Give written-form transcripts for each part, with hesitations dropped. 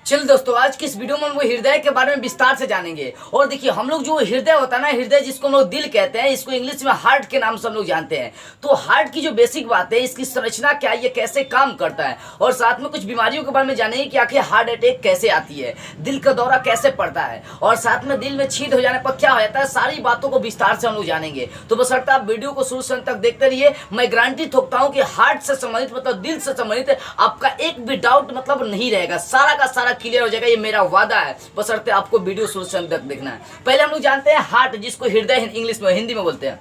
चलो दोस्तों, आज की इस वीडियो में हम वो हृदय के बारे में विस्तार से जानेंगे। और देखिए, हम लोग जो हृदय होता है ना, हृदय जिसको हम लोग दिल कहते हैं, इसको इंग्लिश में हार्ट के नाम से हम लोग जानते हैं। तो हार्ट की जो बेसिक बात है, इसकी संरचना क्या है, ये कैसे काम करता है, और साथ में कुछ बीमारियों के बारे में जानेंगे कि आखिर हार्ट अटैक कैसे आती है, दिल का दौरा कैसे पड़ता है, और साथ में दिल में छींट हो जाने पर क्या हो जाता है। सारी बातों को विस्तार से हम लोग जानेंगे। तो बशर्ते आप वीडियो को शुरू से अंत तक देखते रहिए। मैं गारंटी ठोकता हूँ कि हार्ट से संबंधित मतलब दिल से संबंधित आपका एक भी डाउट मतलब नहीं रहेगा, सारा का सारा क्लियर हो जाएगा, ये मेरा वादा है। बशर्ते आपको वीडियो शुरू से अंत तक देखना है। पहले हम लोग जानते हैं हार्ट, जिसको हृदय इंग्लिश में हिंदी में बोलते हैं।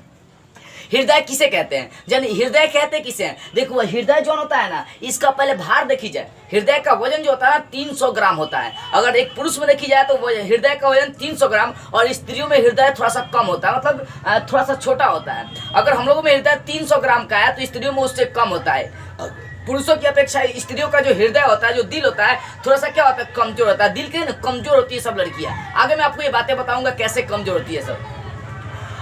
हृदय किसे कहते हैं, यानी हृदय कहते किसे हैं। देखो, हृदय जो होता है ना, इसका पहले भार देखी जाए। हृदय का वजन जो होता है 300 ग्राम होता है। अगर एक पुरुष में देखी जाए तो हृदय का वजन 300 ग्राम, और स्त्रियों में हृदय थोड़ा सा कम होता है, मतलब थोड़ा सा छोटा होता है। अगर हम लोगों में हृदय 300 ग्राम का है तो स्त्रियों में उससे कम होता है। पुरुषों की अपेक्षा स्त्रियों का जो हृदय होता है, जो दिल होता है, थोड़ा सा क्या होता है, कमजोर होता है। दिल के कमजोर होती है सब लड़कियां। आगे मैं आपको ये बातें बताऊंगा कैसे कमजोर होती है सब।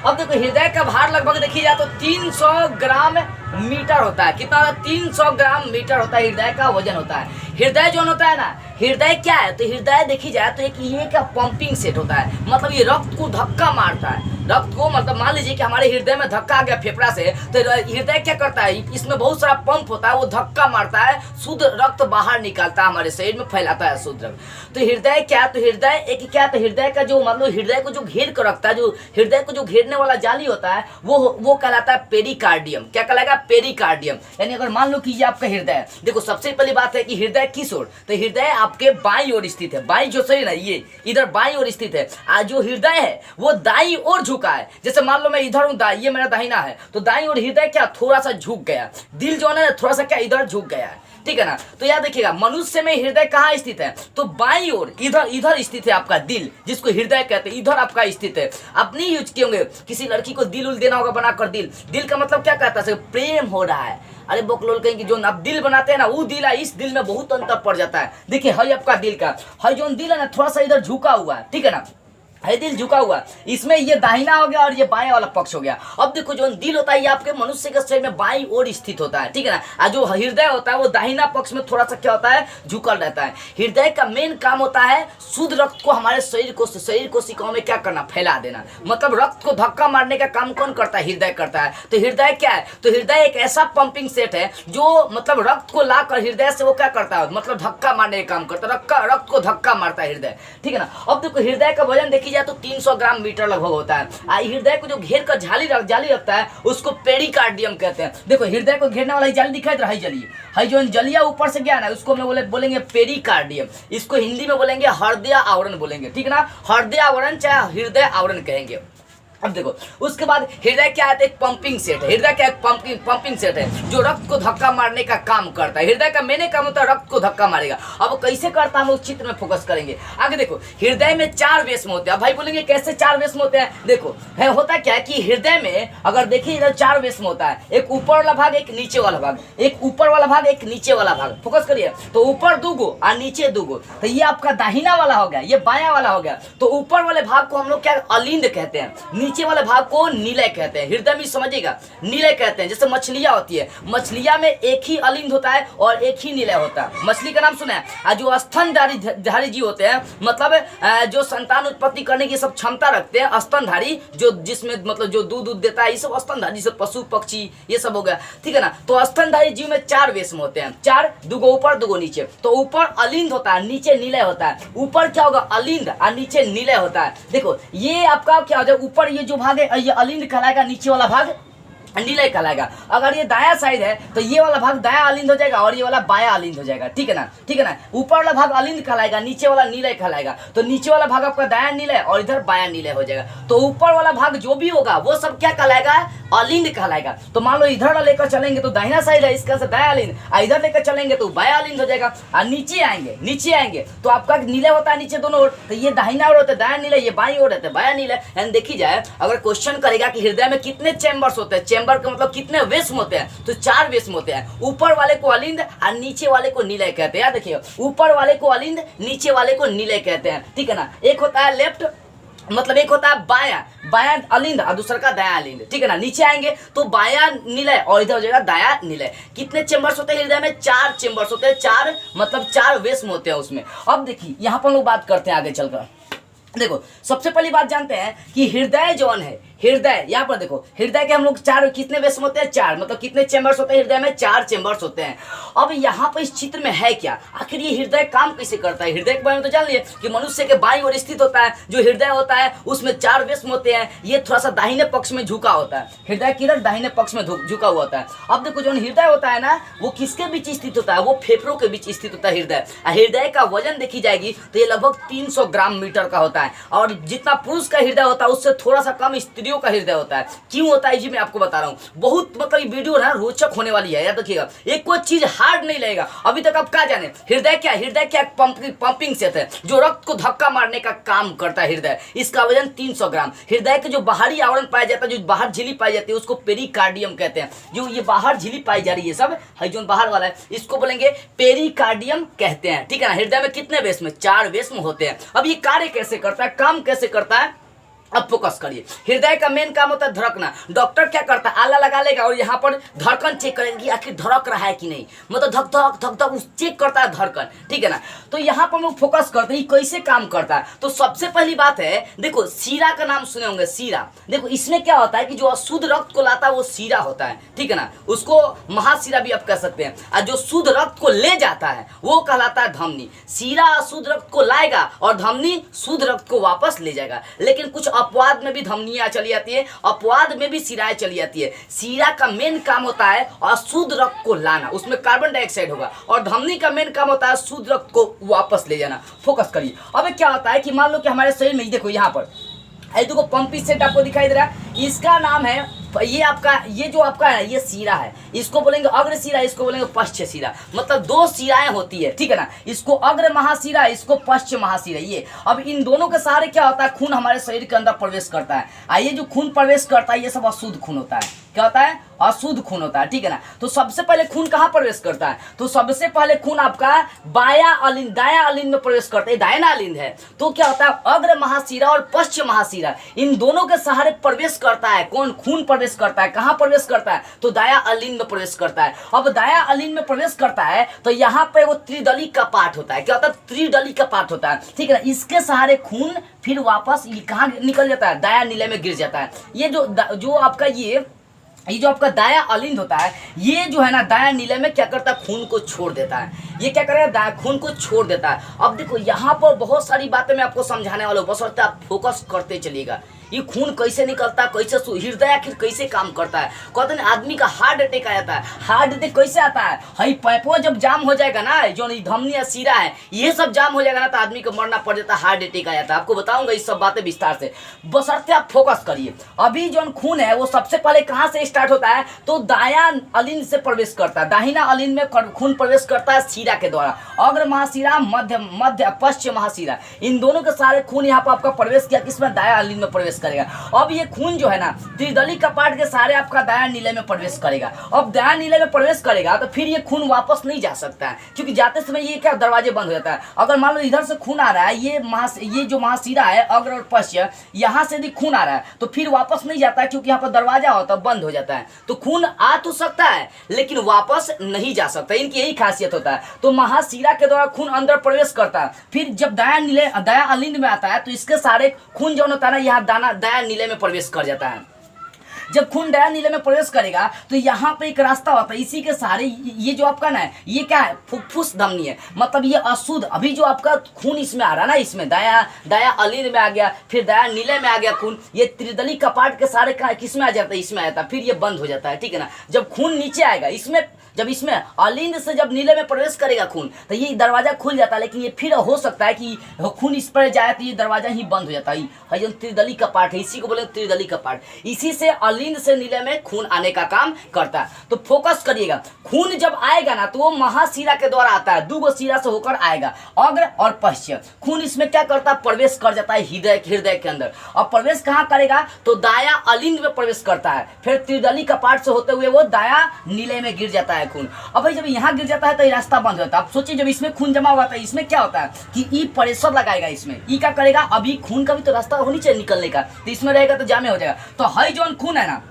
अब देखो, हृदय का भार लगभग देखी जाए तो 300 ग्राम मीटर होता है। कितना होता है? 300 ग्राम मीटर होता है हृदय का वजन होता है। हृदय जो होता है ना, हृदय क्या है, तो हृदय देखी जाए तो एक ये का पंपिंग सेट होता है, मतलब ये रक्त को धक्का मारता है। रक्त को मतलब मान लीजिए कि हमारे हृदय में धक्का आ गया फेफड़ा से, तो हृदय क्या करता है, इसमें बहुत सारा पंप होता है, वो धक्का मारता है, शुद्ध रक्त बाहर निकालता है, हमारे शरीर में फैलाता है शुद्ध रक्त। तो हृदय क्या, तो हृदय एक क्या, तो हृदय का जो मतलब हृदय को जो घेर कर रखता है, जो हृदय को जो घेरने वाला जाली होता है, वो कहलाता है पेरिकार्डियम। क्या कहलाएगा? पेरिकार्डियम। यानी अगर मान लो कि ये आपका हृदय है, देखो सबसे पहली बात है कि हृदय किस ओर, तो हृदय आपके बाईं ओर स्थित है। बाईं जो शरीर है ये इधर बाईं ओर स्थित है। आज जो हृदय है वो दाईं ओर झुका है। जैसे मान लो मैं इधर हूं, ये मेरा दाहिना है, तो दाईं ओर हृदय क्या थोड़ा सा झुक गया। दिल जो है थोड़ा सा क्या इधर झुक गया है, ठीक है ना। तो याद देखिएगा, मनुष्य में हृदय कहाँ स्थित है, तो बाईं ओर इधर स्थित है आपका दिल, जिसको हृदय कहते हैं, इधर आपका स्थित है। आप नहीं यूज किए होंगे, किसी लड़की को दिल उल देना होगा बनाकर। दिल का मतलब क्या कहता है, प्रेम हो रहा है। अरे बोकलोल कहेंगे जो आप दिल बनाते हैं ना, वो दिल है, इस दिल में बहुत अंतर पड़ जाता है। देखिए, है आपका दिल का, है जो दिल है ना, थोड़ा सा इधर झुका हुआ है, ठीक है ना, है दिल झुका हुआ। इसमें ये दाहिना हो गया और ये बाएं वाला पक्ष हो गया। अब देखो, जो दिल होता है ये आपके मनुष्य के शरीर में बाईं ओर स्थित होता है, ठीक है ना। और जो हृदय होता है वो दाहिना पक्ष में थोड़ा सा क्या होता है, झुकल रहता है। हृदय का मेन काम होता है शुद्ध रक्त को हमारे शरीर कोशिकाओं में क्या करना, फैला देना। मतलब रक्त को धक्का मारने का काम कौन करता है? हृदय करता है। तो हृदय क्या है, तो हृदय एक ऐसा पंपिंग सेट है जो मतलब रक्त को लाकर हृदय से वो क्या करता है, मतलब धक्का मारने का काम करता है। रक्त को धक्का मारता है हृदय, ठीक है ना। अब देखो, हृदय का वजन देखी तो 300 ग्राम मीटर लगभग होता है। हृदय को जो घेर कर जाली रखता है उसको पेरिकार्डियम कहते हैं। देखो, हृदय को घेरने वाला जाली दिखाई दे रहा है, जो जलिया ऊपर से गया ना, उसको हम बोलेंगे पेरिकार्डियम। इसको हिंदी में बोलेंगे हृदय आवरण बोलेंगे, ठीक है ना। हृदय आवरण चाहे हृदय आवरण कहेंगे। अब देखो, उसके बाद हृदय क्या है, एक पंपिंग सेट है। हृदय क्या, एक पंपिंग सेट है जो रक्त को धक्का मारने का काम करता है। हृदय का मेन काम होता है रक्त को धक्का मारेगा। अब कैसे करता है, हम लोग चित्र में फोकस करेंगे। आगे देखो, हृदय में 4 वेश्म होते हैं। भाई बोलेंगे कैसे 4 वेश्म होते हैं? देखो, है होता क्या है कि हृदय में अगर देखिए इधर 4 वेश्म होता है, एक ऊपर वाला भाग, एक नीचे वाला भाग, एक ऊपर वाला भाग, एक नीचे वाला भाग। फोकस करिए, तो ऊपर 2 गो और नीचे 2 गो। तो ये आपका दाहिना वाला हो गया, ये बायां वाला हो गया। तो ऊपर वाले भाग को हम लोग क्या अलिंद कहते हैं, नीचे वाले भाग को निलय कहते हैं। हृदय में समझिएगा, निलय कहते हैं। जैसे मछलियां होती है, मछलियां में एक ही अलिंद होता है और एक ही निलय होता है। मछली का नाम सुना है। जो स्तनधारी जीव होते हैं, मतलब जो संतान उत्पत्ति करने की सब क्षमता रखते हैं, स्तनधारी, जो जिसमें मतलब जो दूध देता है, ये सब स्तनधारी, जैसे पशु पक्षी ये सब हो गया, ठीक है ना। तो स्तनधारी जीव में 4 वेश्म होते हैं, 4, 2 गो ऊपर 2 गो नीचे। तो ऊपर अलिंद होता है, नीचे निलय होता है। ऊपर क्या होगा, अलिंद, और नीचे निलय होता है। देखो, ये आपका क्या हो जाए, ऊपर ये जो भाग है ये अलिंद कहलाएगा, नीचे वाला भाग निलय कहलाएगा। अगर ये दाया साइड है तो ये वाला भाग दाया अलिंद हो जाएगा और ये वाला बाया अलिंद हो जाएगा, ठीक है ना, ठीक है ना। ऊपर वाला भाग अलिंद कहलाएगा, नीचे वाला निलय कहलाएगा। तो नीचे वाला भाग आपका दाया निलय और इधर बाया निलय हो जाएगा। तो ऊपर वाला भाग जो भी होगा वो सब क्या कहलाएगा, अलिंद कहलाएगा। तो मान लो इधर लेकर चलेंगे तो दाहिना साइड है, इसका से दाया अलिंद, इधर लेकर चलेंगे तो बाया अलिंद हो जाएगा। और नीचे आएंगे तो आपका निलय होता है नीचे दोनों ओर। तो ये दाहिना ओर होता है दाया निलय, ये बाईं ओर रहता है बाया निलय। एंड देखी जाए, अगर क्वेश्चन करेगा कि हृदय में कितने चैम्बर्स होते हैं, चैम्बर का मतलब कितने वेश्म होते हैं, तो 4 वेश्म होते हैं। ऊपर वाले को अलिंद और नीचे वाले को निलय कहते हैं। देखिए, ऊपर वाले को अलिंद, नीचे वाले को निलय कहते हैं, ठीक है ना। एक होता है लेफ्ट मतलब एक होता है बायां बायां अलिंद और दूसरा का दायां अलिंद, ठीक है ना। नीचे आएंगे तो बायां निलय और इधर हो जाएगा दायां निलय। कितने चेंबर्स होते हैं हृदय में? 4 चेंबर्स होते हैं, 4 मतलब 4 वेस्म होते हैं उसमें। अब देखिए यहाँ पर हम लोग बात करते हैं आगे चलकर। देखो सबसे पहली बात जानते हैं कि हृदय जौन है, हृदय यहाँ पर देखो हृदय के हम लोग 4 कितने वेस्म होते हैं? 4 मतलब कितने चेंबर्स होते हैं हृदय में? 4 चेंबर्स होते हैं। अब यहाँ पर इस चित्र में है क्या, आखिर ये हृदय काम कैसे करता है? हृदय के बारे में तो जान लिए कि मनुष्य के बाईं ओर स्थित होता है। जो हृदय होता है उसमें 4 वेस्म होते हैं। ये थोड़ा सा दाहिने पक्ष में झुका होता है, हृदय किधर? दाहिने पक्ष में झुका हुआ होता है। अब देखो जो हृदय होता है ना वो किसके बीच स्थित होता है? वो फेफड़ों के बीच स्थित होता है हृदय। हृदय का वजन देखी जाएगी तो ये लगभग 300 ग्राम मीटर का होता है। और जितना पुरुष का हृदय होता है उससे थोड़ा सा कम स्त्रियों का हृदय होता है। क्यों होता है जी मैं आपको बता रहा हूं। बहुत मतलब ये वीडियो ना रोचक होने वाली है, याद रखिएगा। एक कोई चीज हार्ड नहीं लगेगा। अभी तक आप क्या जाने हृदय क्या? हृदय क्या? पंपिंग सेट है जो रक्त को धक्का मारने का काम करता है हृदय। इसका वजन 300 ग्राम। हृदय के जो बाहरी आवरण पाया जाता है, जो बाहर झिल्ली पाई जाती है उसको पेरिकार्डियम कहते हैं। जो ये बाहर झिल्ली पाई जा रही है सब है जो बाहर वाला है इसको बोलेंगे पेरिकार्डियम कहते हैं, ठीक है ना। हृदय में कितने वेस्म? 4 वेस्म होते हैं। अब ये कार्य कैसे करता है, काम कैसे करता है, अब फोकस करिए। हृदय का मेन काम होता है धड़कना। डॉक्टर क्या करता है? आला लगा लेगा और यहाँ पर धड़कन चेक करेगा कि आखिर धड़क रहा है कि नहीं, मतलब धक धक धक धक चेक करता है धड़कन, ठीक है ना। तो यहाँ पर हम लोग फोकस करते हैं कैसे काम करता है। तो सबसे पहली बात है देखो सीरा का नाम सुने होंगे, सीरा। देखो इसमें क्या होता है कि जो अशुद्ध रक्त को लाता है वो सीरा होता है, ठीक है ना। उसको महासीरा भी आप कह सकते हैं। और जो शुद्ध रक्त को ले जाता है वो कहलाता है धमनी। सीरा अशुद्ध रक्त को लाएगा और धमनी शुद्ध रक्त को वापस ले जाएगा। लेकिन कुछ अपवाद में भी धमनियां चली जाती है, अपवाद में भी सिराएं चली जाती है। सीरा का मेन काम होता है अशुद्ध रक्त को लाना, उसमें कार्बन डाइऑक्साइड होगा। और धमनी का मेन काम होता है शुद्ध रक्त को वापस ले जाना। फोकस करिए। अब क्या होता है कि मान लो कि हमारे शरीर में देखो यहाँ पर देखो पंपी सेट आपको दिखाई दे रहा है, इसका नाम है ये आपका ये जो आपका है ये सीरा है, इसको बोलेंगे अग्र सीरा, इसको बोलेंगे पश्च सीरा। मतलब 2 सीराएं होती है, ठीक है ना। इसको अग्र महासीरा, इसको पश्च महासीरा। ये अब इन दोनों के सहारे क्या होता है खून हमारे शरीर के अंदर प्रवेश करता है। ये जो खून प्रवेश करता है ये सब अशुद्ध खून होता है। क्या होता है? अशुद्ध खून होता है, ठीक है ना। तो सबसे पहले खून कहाँ प्रवेश करता है? तो सबसे पहले खून आपका बाया अलिंद दाया अलिंद में प्रवेश करता है, दाया अलिंद है। तो क्या होता है अग्र महासीरा और पश्चिम महासीरा इन दोनों के सहारे प्रवेश करता है। कौन? खून प्रवेश करता है। कहाँ प्रवेश करता है? तो दाया अलिंद में प्रवेश करता है। अब दाया अलिंद में प्रवेश करता है तो यहाँ पे वो त्रिदली का पार्ट होता है। क्या होता है? त्रिदली का पार्ट होता है, ठीक है ना। इसके सहारे खून फिर वापस कहाँ निकल जाता है? दाया नीले में गिर जाता है। ये जो आपका ये जो आपका दाया अलिंद होता है ये जो है ना दाया नीले में क्या करता है? खून को छोड़ देता है। ये क्या करेगा? दाया खून को छोड़ देता है। अब देखो यहाँ पर बहुत सारी बातें मैं आपको समझाने वाला हूँ, बस आप फोकस करते चलिएगा। ये खून कैसे निकलता है, कैसे हृदय आखिर कैसे काम करता है। कहते हैं आदमी का हार्ट अटैक आ जाता है। हार्ट अटैक कैसे आता है? हई पैपो जब जाम हो जाएगा ना, जो धमनी या सीरा है ये सब जाम हो जाएगा ना तो आदमी को मरना पड़ जाता है, हार्ट अटैक आ जाता है। आपको बताऊंगा इस सब बातें विस्तार से, बशर्ते आप फोकस करिए। अभी जो खून है वो सबसे पहले कहाँ से स्टार्ट होता है? तो दाया अलिंद से प्रवेश करता है। दाहिना अलिंद में खून प्रवेश करता है सीरा के द्वारा। अग्र महासीरा मध्य पश्चिम महासीरा इन दोनों के सारे खून यहाँ पर आपका प्रवेश किया किसमें? दाया अलिंद में प्रवेश करेगा। अब ये खून जो है ना त्रिदली कपाट के सारे आपका दाया नीले में प्रवेश करेगा। अब दाया नीले में प्रवेश करेगा तो फिर ये खून वापस नहीं जा सकता है, क्योंकि जाते समय ये क्या दरवाजे बंद हो जाता है। अगर मान लो इधर से खून आ रहा है, ये जो महासीरा है अग्र और पश्चिम, यहाँ से यदि खून आ रहा है तो फिर वापस नहीं जाता है, क्योंकि यहाँ पर दरवाजा होता है बंद हो जाता है। तो खून आ तो सकता है लेकिन वापस नहीं जा सकता, इनकी यही खासियत होता है। तो महासीरा के द्वारा खून अंदर प्रवेश करता है, फिर जब दाया अलिंद में आता है तो इसके सारे खून जो होता है ना यहाँ दाया नीले में प्रवेश कर जाता है। जब खून दाया नीले में प्रवेश करेगा तो यहाँ पे एक रास्ता होता है, इसी के सारे ये जो आपका ना ये क्या है? फुफ्फुस धमनी है। मतलब ये अशुद्ध अभी जो आपका खून इसमें आ रहा है ना, इसमें दाया अलिंद में आ गया, फिर दाया नीले में आ गया खून, ये त्रिदली कपाट के सारे किस में आ जाता है? इसमें आ जाता है, फिर ये बंद हो जाता है, ठीक है ना। जब खून नीचे आएगा इसमें, जब इसमें अलिंद से जब नीले में प्रवेश करेगा खून तो ये दरवाजा खुल जाता है, लेकिन ये फिर हो सकता है कि खून इस पर जाए तो ये दरवाजा ही बंद हो जाता है। त्रिदली कपाट है, इसी को बोले त्रिदली कपाट। इसी से अलिंद से नीले में खून आने का काम करता है। तो फोकस करिएगा, खून जब आएगा ना तो वो महाशिरा के द्वारा आता है, 2 शिरा से होकर आएगा, अग्र और पश्च। खून इसमें क्या करता है, प्रवेश कर जाता है हृदय के अंदर। और प्रवेश कहाँ करेगा, तो दाया अलिंद में प्रवेश करता है, फिर त्रिदली कपाट से होते हुए वो दाया नीले में गिर जाता है खून। अब भाई जब यहाँ गिर जाता है तो ये रास्ता बंद होता है। आप सोचिए जब इसमें खून जमा हुआ था, इसमें क्या होता है कि ई प्रेशर लगाएगा, इसमें ई क्या करेगा, अभी खून का भी तो रास्ता होनी चाहिए निकलने का, तो इसमें रहेगा तो जामे हो जाएगा। तो हई जो खून है ना,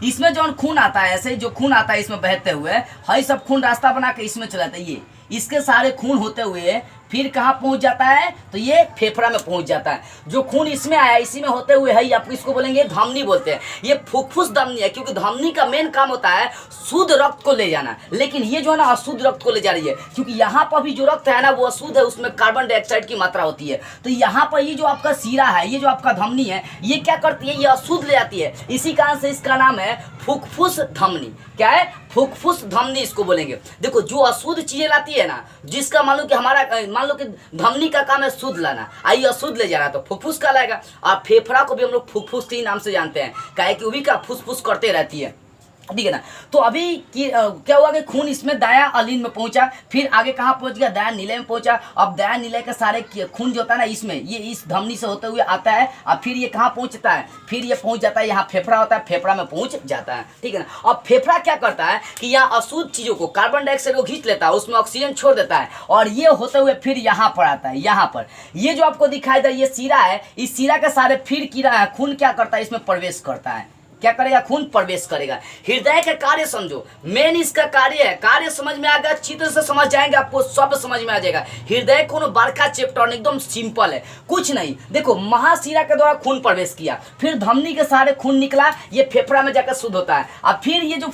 इसमें जो खून आता है, ऐसे जो खून आता है इसमें बहते हुए, हई सब खून रास्ता बना के इसमें चला जाता है। ये इसके सारे खून होते हुए फिर कहाँ पहुंच जाता है, तो ये फेफड़ा में पहुंच जाता है। जो खून इसमें आया इसी में होते हुए है, आपको इसको बोलेंगे धमनी बोलते हैं। ये फुफ्फुस धमनी है, क्योंकि धमनी का मेन काम होता है शुद्ध रक्त को ले जाना, लेकिन ये जो है ना अशुद्ध रक्त को ले जा रही है, क्योंकि यहाँ पर भी जो रक्त है ना वो अशुद्ध है, उसमें कार्बन डाइऑक्साइड की मात्रा होती है। तो यहाँ पर ये जो आपका सीरा है, ये जो आपका धमनी है, ये क्या करती है, ये अशुद्ध ले जाती है। इसी कारण से इसका नाम है फुफ्फुस धमनी। क्या है, फुफ्फुस धमनी इसको बोलेंगे। देखो जो अशुद्ध चीजें लाती है ना, जिसका मान लो कि हमारा मान लो कि धमनी का काम है शुद्ध लाना, आई अशुद्ध ले जा रहा तो फुफ्फुस का लाएगा। और फेफड़ा को भी हम लोग फुफ्फुस के नाम से जानते हैं, काहे कि वो भी का फुसफुस करते रहती है, ठीक है ना। तो अभी क्या हुआ कि खून इसमें दाया अलिंद में पहुंचा, फिर आगे कहाँ पहुंच गया, दाया नीले में पहुंचा। अब दाया नीले के सारे खून जो होता है ना इसमें, ये इस धमनी से होते हुए आता है, और फिर ये कहाँ पहुंचता है, फिर ये पहुंच जाता है यहाँ फेफड़ा होता है, फेफड़ा में पहुंच जाता है, ठीक है ना। अब फेफड़ा क्या करता है कि यहाँ अशुद्ध चीजों को, कार्बन डाइऑक्साइड को खींच लेता है, उसमें ऑक्सीजन छोड़ देता है, और ये होते हुए फिर यहाँ पर आता है। यहाँ पर ये जो आपको दिखाई दे ये सीरा है, इस सीरा के सारे फिर खून क्या करता है, इसमें प्रवेश करता है। क्या करेगा, खून प्रवेश करेगा। हृदय का कार्य समझो, मेन इसका कार्य है, कार्य समझ में आ गया, चित्र से समझ जाएंगे आपको सब समझ में आ जाएगा। हृदय कोनो बड़का चैप्टर एकदम सिंपल है, कुछ नहीं। देखो महाशिरा के द्वारा खून प्रवेश किया, फिर धमनी के सारे खून निकला, ये फेफड़ा में जाकर शुद्ध होता है, और फिर ये जो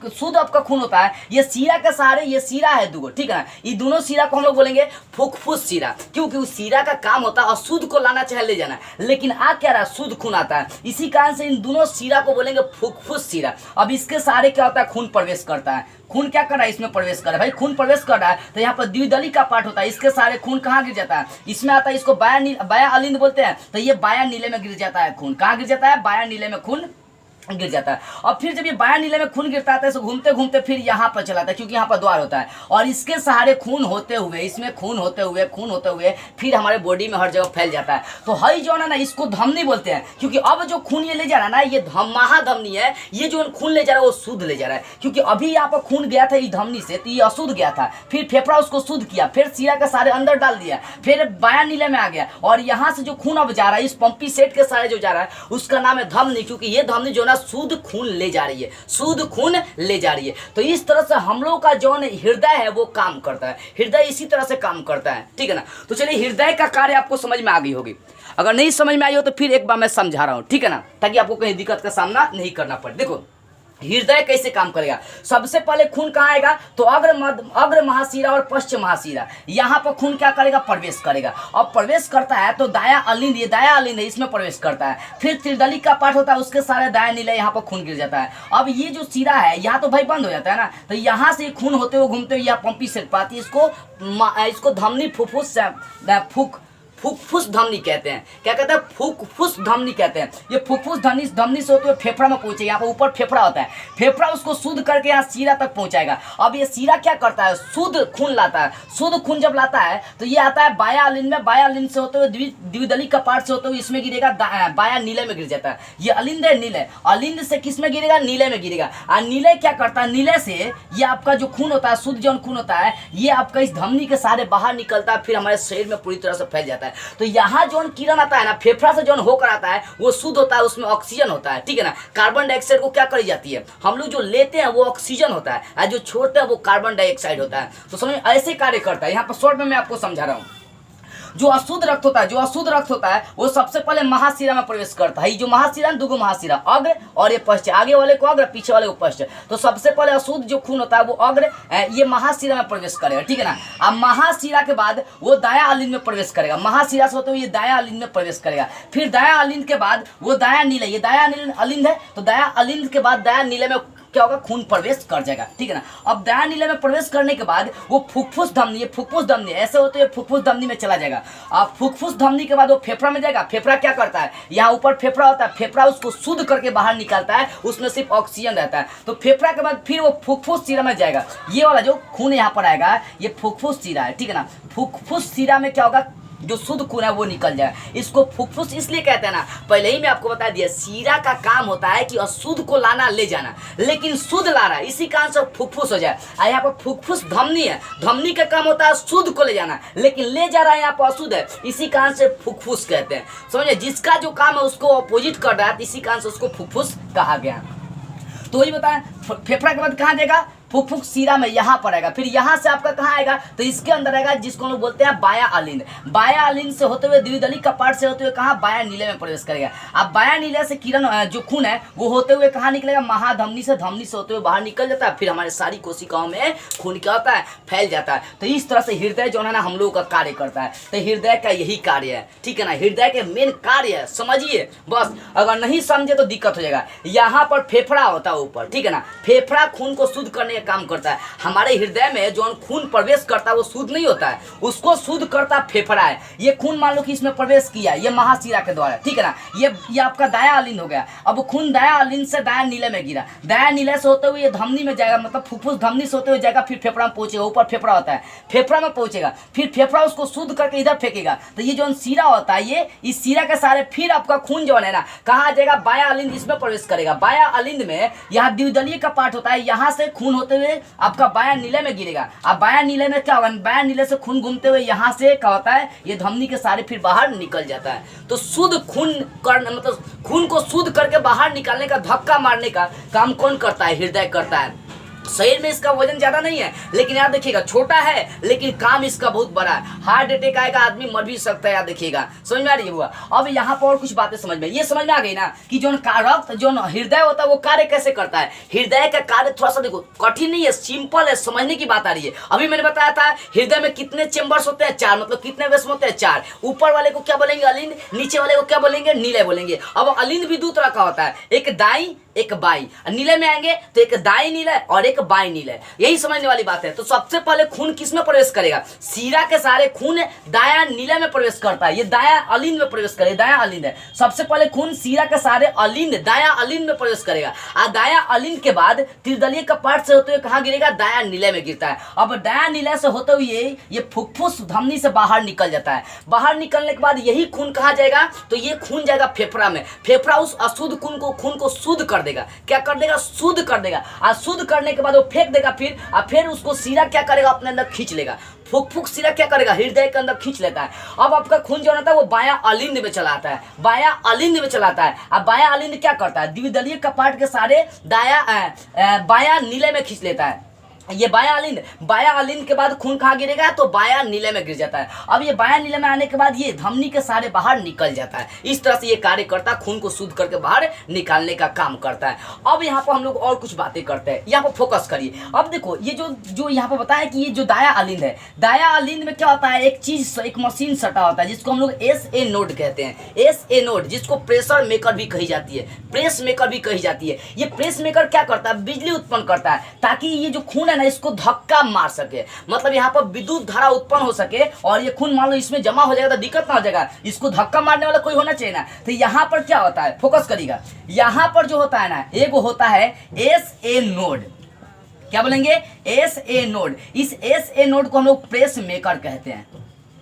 शुद्ध आपका खून होता है, ये सीरा के सहारे, ये सीरा है 2, ठीक है। ये दोनों सीरा को हम लोग बोलेंगे फुफ्फुस सीरा, क्योंकि उस सीरा का काम होता है अशुद्ध को लाना चाहे ले जाना, लेकिन आ क्या रहा, शुद्ध खून आता है। इसी कारण से इन दोनों सीरा को बोलेंगे फुफ्फुस सीरा। अब इसके सारे क्या होता है, खून प्रवेश करता है। खून क्या कर रहा है, इसमें प्रवेश कर रहा है। भाई खून प्रवेश कर रहा है तो यहाँ पर द्विदली का पार्ट होता है, इसके सारे खून कहाँ गिर जाता है, इसमें आता है, इसको बाया अलिंद बोलते हैं। तो ये बाया नीले में गिर जाता है खून, कहाँ गिर जाता है, बाया नीले में खून गिर जाता है। और फिर जब ये बाया नीले में खून गिरता है तो घूमते घूमते फिर यहाँ पर चलाता है, क्योंकि यहाँ पर द्वार होता है, और इसके सहारे खून होते हुए, इसमें खून होते हुए फिर हमारे बॉडी में हर जगह फैल जाता है। तो हई जो है ना इसको धमनी बोलते हैं, क्योंकि अब जो खून ये ले जा रहा है ना, ये महाधमनी है। ये जो खून ले जा रहा है वो शुद्ध ले जा रहा है, क्योंकि अभी यहाँ पर खून गया था इस धमनी से, तो ये अशुद्ध गया था, फिर फेफड़ा उसको शुद्ध किया, फिर सीरा के सारे अंदर डाल दिया, फिर बाया नीले में आ गया, और यहाँ से जो खून अब जा रहा है इस पंपी सेट के सारे जो जा रहा है उसका नाम है धमनी, क्योंकि ये धमनी जो है ना शुद्ध खून ले जा रही है, शुद्ध खून ले जा रही है। तो इस तरह से हम लोग का जो हृदय है वो काम करता है, हृदय इसी तरह से काम करता है, ठीक है ना। तो चलिए हृदय का कार्य आपको समझ में आ गई होगी, अगर नहीं समझ में आई हो तो फिर एक बार मैं समझा रहा हूं, ठीक है ना, ताकि आपको कहीं दिक्कत का सामना नहीं करना पड़े। देखो हृदय कैसे काम करेगा, सबसे पहले खून कहाँ आएगा, तो अग्र महाशिरा और पश्चिम महाशिरा, यहाँ पर खून क्या करेगा, प्रवेश करेगा। और प्रवेश करता है तो दाया अलिंद, ये दाया अलिंद है, इसमें प्रवेश करता है, फिर त्रिदली का पार्ट होता है, उसके सारे दाया नीले यहाँ पर खून गिर जाता है। अब ये जो सिरा है यहाँ तो भाई बंद हो जाता है ना, तो यहाँ से खून होते हुए घूमते हुए यहाँ पंपी सेट पाती है, इसको धमनी फुफ्फुस धमनी कहते हैं। क्या कहते हैं, फुफ्फुस धमनी कहते हैं। ये फुफ्फुस धमनी से होते हुए फेफड़ा में पहुंचे, यहाँ पर ऊपर फेफड़ा होता है, फेफड़ा उसको शुद्ध करके यहाँ सीरा तक पहुंचाएगा। अब ये सीरा क्या करता है, शुद्ध खून लाता है। शुद्ध खून जब लाता है तो ये आता है बाया अलिंद में, बाया अलिंद से होते हुए द्विदली कपाट से होते हुए इसमें गिरेगा, बाया नीले में गिर जाता है। ये अलिंद है, नीले, अलिंद से किस में गिरेगा, नीले में गिरेगा। और नीले क्या करता है, नीले से ये आपका जो खून होता है, शुद्ध जो खून होता है, ये आपका इस धमनी के सारे बाहर निकलता है, फिर हमारे शरीर में पूरी तरह से फैल जाता है। तो यहाँ जो किरण आता है ना, फेफड़ा से जो होकर आता है वो शुद्ध होता है, उसमें ऑक्सीजन होता है, ठीक है ना। कार्बन डाइऑक्साइड को क्या करी जाती है, हम लोग जो लेते हैं वो ऑक्सीजन होता है, और जो छोड़ते हैं वो कार्बन डाइऑक्साइड होता है। तो समझ ऐसे कार्य करता है। यहाँ पर शॉर्ट में मैं आपको समझा रहा हूँ। जो अशुद्ध रक्त होता है वो सबसे पहले महाशिरा में प्रवेश करता है। ये जो महाशिरा है, 2 महाशिरा, अग्र और ये पश्च, आगे वाले को अग्र, पीछे वाले को पश्च। तो सबसे पहले अशुद्ध जो खून होता है वो अग्र, ये महाशिरा में प्रवेश करेगा, ठीक है ना। अब महाशिरा के बाद वो दाया अलिंद में प्रवेश करेगा, महाशिरा से होते हुए ये दाया अलिंद में प्रवेश करेगा। फिर दाया अलिंद के बाद वो दाया नीले, ये दाया अलिंद है, तो दाया अलिंद के बाद दाया नीले में क्या होगा, खून प्रवेश कर जाएगा, ठीक है ना। अब दाया नीले में प्रवेश करने के बाद वो फुफ्फुस धमनी, फुफ्फुस धमनी ऐसे होते हुए फुफ्फुस धमनी में चला जाएगा। अब फुफ्फुस धमनी के बाद वो फेफड़ा में जाएगा। फेफड़ा क्या करता है, यहाँ ऊपर फेफड़ा होता है, फेफड़ा उसको शुद्ध करके बाहर निकालता है, उसमें सिर्फ ऑक्सीजन रहता है। तो फेफड़ा के बाद फिर वो फुफ्फुस सिरा में जाएगा। ये वाला जो खून यहाँ पर आएगा ये फुफ्फुस सिरा है, ठीक है ना। फुफ्फुस सिरा में क्या होगा, जो शुद्ध खून है वो निकल जाए। इसको फुफ्फुस इसलिए कहते हैं ना, पहले ही मैं आपको बता दिया, सीरा का काम होता है कि अशुद्ध को लाना ले जाना, लेकिन शुद्ध ला रहा है, इसी कारण से फुफ्फुस हो जाए। यहाँ पर फुफ्फुस धमनी है, धमनी का काम होता है शुद्ध को ले जाना, लेकिन ले जा रहा है यहाँ पर अशुद्ध है, इसी कारण से फुफ्फुस कहते हैं। समझे, जिसका जो काम है उसको अपोजिट कर रहा है, इसी कारण से उसको फुफ्फुस कहा गया। तो वही बताएं, फेफड़ा के बाद कहाँ जाएगा, फुफ्फुस सिरा में यहाँ पर आएगा। फिर यहाँ से आपका कहाँ आएगा, तो इसके अंदर आएगा जिसको हम लोग बोलते हैं बाया अलिंद। बाया अलिंद से होते हुए द्विदली कपाट से होते हुए कहाँ, बाया नीले में प्रवेश करेगा। अब बाया नीले से किरण जो खून है वो होते हुए कहाँ निकलेगा, महाधमनी से, धमनी से होते हुए बाहर निकल जाता है। फिर हमारे सारी कोशिकाओं में खून क्या होता है, फैल जाता है। तो इस तरह से हृदय जो है ना हम लोगों का कार्य करता है। तो हृदय का यही कार्य है, ठीक है ना, हृदय के मेन कार्य है, समझिए बस। अगर नहीं समझे तो दिक्कत हो जाएगा। यहाँ पर फेफड़ा होता है ऊपर, ठीक है ना, फेफड़ा खून को शुद्ध करने काम करता है। हमारे हृदय में जो खून प्रवेश करता है वो शुद्ध नहीं होता है, उसको शुद्ध करता फेफड़ा है। ये खून मान लो कि इसमें प्रवेश किया, ये महाशिरा के द्वारा, ठीक है ना। ये आपका दाया अलिंद हो गया। अब खून दाया अलिंद से दाया नीले में गिरा, दाया नीले से होते हुए ये धमनी में जाएगा, मतलब फुफ्फुस धमनी से होते हुए जाएगा, फिर फेफड़ा में पहुंचेगा। ऊपर फेफड़ा होता है, फेफड़ा में पहुंचेगा, फिर फेफड़ा उसको शुद्ध करके इधर फेंकेगा। तो ये जो सीरा होता है, ये इस सीरा के सारे फिर आपका खून जो है ना कहाँ जाएगा, बाया अलिंद इसमें प्रवेश करेगा। बाया अलिंद में यहाँ द्विदलीय का पार्ट होता है, यहाँ से खून होते हुए आपका बाया नीले में गिरेगा। अब बाया नीले में क्या होगा, बाया नीले से खून घूमते हुए यहाँ से क्या होता है, ये धमनी के सारे फिर बाहर निकल जाता है। तो शुद्ध खून करना मतलब खून को शुद्ध करके बाहर निकालने का, धक्का मारने का काम कौन करता है, हृदय करता है। शरीर में इसका वजन ज्यादा नहीं है, लेकिन याद देखिएगा छोटा है, लेकिन काम इसका बहुत बड़ा है। हार्ट अटैक आएगा, आदमी मर भी सकता है, याद देखिएगा। समझ में आ रही है हुआ। अब यहाँ पर और कुछ बातें समझ में, ये समझ में आ गई ना कि जो रक्त, जो हृदय होता है वो कार्य कैसे करता है। हृदय का कार्य थोड़ा सा देखो कठिन नहीं है, सिंपल है, समझने की बात आ रही है। अभी मैंने बताया था हृदय में कितने चेम्बर्स होते हैं, 4, मतलब कितने वेस्म होते हैं, 4। ऊपर वाले को क्या बोलेंगे, अलिंद, नीचे वाले को क्या बोलेंगे, नीले बोलेंगे। अब अलिंद भी दो तरह का होता है, एक दाई एक बाई। नीले में आएंगे तो एक दाई नीला और एक बाई नीला, यही समझने वाली बात है। तो सबसे पहले खून किस में प्रवेश करेगा, सीरा के सारे खून दाया नीले में प्रवेश करता है, ये दाया अलिंद में प्रवेश करेगा, दाया अलिंद है। सबसे पहले खून सीरा के सारे अलिंद, दाया अलिंद में प्रवेश करेगा। और दाया अलिंद के बाद त्रिदलीय कपाट से होते हुए कहाँ गिरेगा, दाया नीले में गिरता है। अब दाया नीले से होते हुए ये फुफ्फुस धमनी से बाहर निकल जाता है। बाहर निकलने के बाद यही खून कहाँ जाएगा, तो ये खून जाएगा फेफड़ा में। फेफड़ा उस अशुद्ध खून को शुद्ध कर देगा। क्या कर देगा, शुद्ध कर देगा। और शुद्ध करने के बाद वो फेंक देगा, फिर उसको सीरा क्या करेगा, अपने अंदर खींच लेगा। फुक सीरा क्या करेगा, हृदय के अंदर खींच लेता है। अब आपका खून जो रहता है वो बाया अलिंद में चलाता है, बाया अलिंद में चलाता है। अब बाया अलिंद क्या करता है, द्विदलीय कपाट के सारे बाया नीले में खींच लेता है। ये बाया अलिंद के बाद खून कहाँ गिरेगा, तो बाया नीले में गिर जाता है। अब ये बाया नीले में आने के बाद ये धमनी के सारे बाहर निकल जाता है। इस तरह से ये कार्य करता है, खून को शुद्ध करके बाहर निकालने का काम करता है। अब यहाँ पर हम लोग और कुछ बातें करते हैं, यहाँ पर फोकस करिए। अब देखो ये जो यहाँ पर बताया कि ये जो दाया अलिंद है, दाया अलिंद में क्या होता है, एक चीज, एक मशीन सटा होता है जिसको हम लोग SA नोड कहते हैं। SA नोड जिसको प्रेशर मेकर भी कही जाती है, प्रेस मेकर भी कही जाती है। ये प्रेस मेकर क्या करता है, बिजली उत्पन्न करता है, ताकि ये जो खून ना इसको धक्का मार सके, मतलब यहाँ पर विद्युत धारा उत्पन्न हो सके। और ये खून मान लो इसमें जमा हो जाएगा तो दिक्कत ना हो जाएगा, इसको धक्का मारने वाला कोई होना चाहिए ना। तो यहाँ पर क्या होता है, फोकस करिएगा, यहाँ पर जो होता है ना, एक होता है SA नोड। क्या बोलेंगे, SA नोड। इस SA नोड को हम लोग प्रेस मेकर कहते हैं।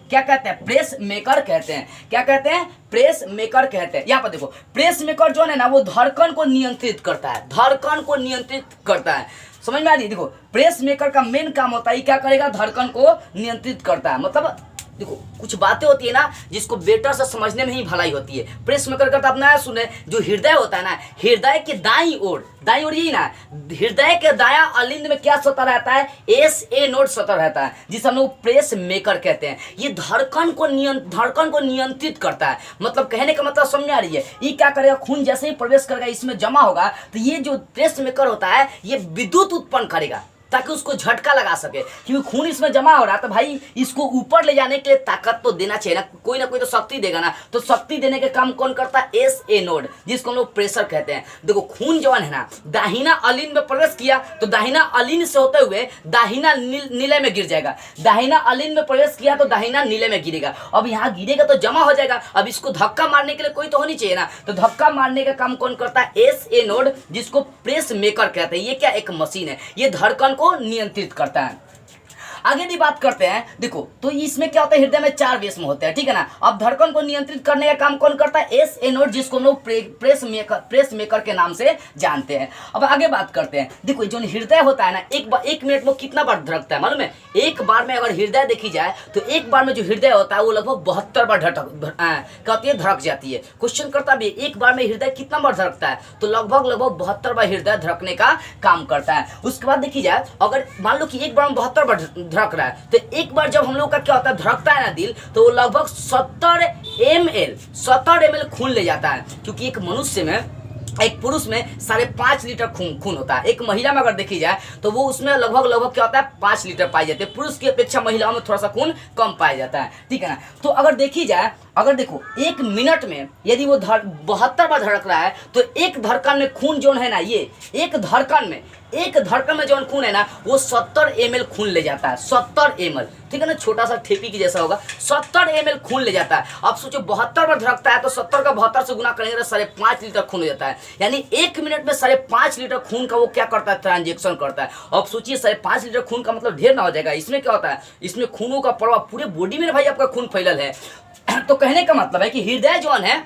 क्या कहते हैं, प्रेस मेकर कहते हैं। क्या कहते हैं, प्रेस मेकर कहते हैं। यहाँ पर देखो प्रेस मेकर जो है ना वो धड़कन को नियंत्रित करता है, धड़कन को नियंत्रित करता है। समझ में आ रही है। देखो प्रेस मेकर का मेन काम होता है, क्या करेगा, धड़कन को नियंत्रित करता है। मतलब देखो कुछ बातें होती है ना जिसको बेटर से समझने में ही भलाई होती है। प्रेस मेकर का अपना सुने, जो हृदय होता है ना, हृदय के दाईं ओर यही ना, हृदय के दाया अलिंद में क्या सतह रहता है, SA नोड सतह रहता है, जिसे हम लोग प्रेस मेकर कहते हैं। ये धड़कन को नियंत्रित करता है। मतलब कहने का मतलब समझ में आ रही है। ये क्या करेगा, खून जैसे ही प्रवेश करेगा इसमें जमा होगा तो ये जो प्रेस मेकर होता है ये विद्युत उत्पन्न करेगा। ताकि उसको झटका लगा सके, क्योंकि खून इसमें जमा हो रहा है तो भाई इसको ऊपर ले जाने के लिए ताकत तो देना चाहिए ना कोई तो शक्ति देगा ना। तो शक्ति देने के काम कौन करता है? SA नोड, जिसको हम लोग प्रेशर कहते हैं। देखो खून जवान है ना, दाहिना अलिन में प्रवेश किया तो दाहिना अलिन से होते हुए दाहिना नीले में गिर जाएगा, दाहिना अलिन में प्रवेश किया तो दाहिना नीले में गिरेगा। अब यहाँ गिरेगा तो जमा हो जाएगा। अब इसको धक्का मारने के लिए कोई तो होनी चाहिए ना, तो धक्का मारने का काम कौन करता है? SA नोड, जिसको प्रेस मेकर कहते हैं। ये क्या? एक मशीन है, ये धड़कन को नियंत्रित करता है। आगे यदि बात करते हैं, देखो तो इसमें क्या होता है, हृदय में 4 वेश में होते हैं, ठीक है ना। अब धड़कन को नियंत्रित करने का काम कौन करता है? SA नोड, जिसको हम लोग प्रेस मेकर के नाम से जानते हैं। अब आगे बात करते हैं, देखो जो हृदय होता है ना, एक मिनट में कितना बार धड़कता है मालूम है? एक बार में अगर हृदय देखी जाए तो एक बार में जो हृदय होता है वो लगभग 72 बार धड़क जाती है। क्वेश्चन करता भी एक बार में हृदय कितना बार धड़कता है, तो लगभग 72 बार हृदय धड़कने का काम करता है। उसके बाद देखी जाए, अगर मान लो कि एक बार में 72 बार धड़क रहा है, तो एक बार जब हम लोग का क्या होता है, धड़कता है ना दिल, तो वो लगभग 70 ml खून ले जाता है। क्योंकि एक मनुष्य में, एक पुरुष में 5.5 लीटर खून होता है। एक महिला में अगर देखी जाए तो वो उसमें लगभग क्या होता है, 5 लीटर पाए जाते हैं। पुरुष की अपेक्षा महिलाओं में थोड़ा सा खून कम पाया जाता है, ठीक है ना। तो अगर देखी जाए, अगर देखो 1 मिनट में यदि वो 72 बार धड़क रहा है, तो एक धड़कन में खून जो है ना, ये एक धड़कन में जो खून है ना, वो 70 ml खून ले जाता है। 70 ml, ठीक है ना, छोटा सा ठेपी की जैसा होगा। 70 ml खून ले जाता है। अब सोचो 72 बार धड़कता है तो 70 का 72 से गुना करेंगे तो 5.5 लीटर खून हो जाता है। यानी 1 मिनट में 5.5 लीटर खून का वो क्या करता है, ट्रांजेक्शन करता है। अब सोचिए 5.5 लीटर खून का मतलब ढेर ना हो जाएगा। इसमें क्या होता है, इसमें खूनों का प्रभाव पूरे बॉडी में भाई आपका खून फैलल है। तो कहने का मतलब है कि हृदय जो है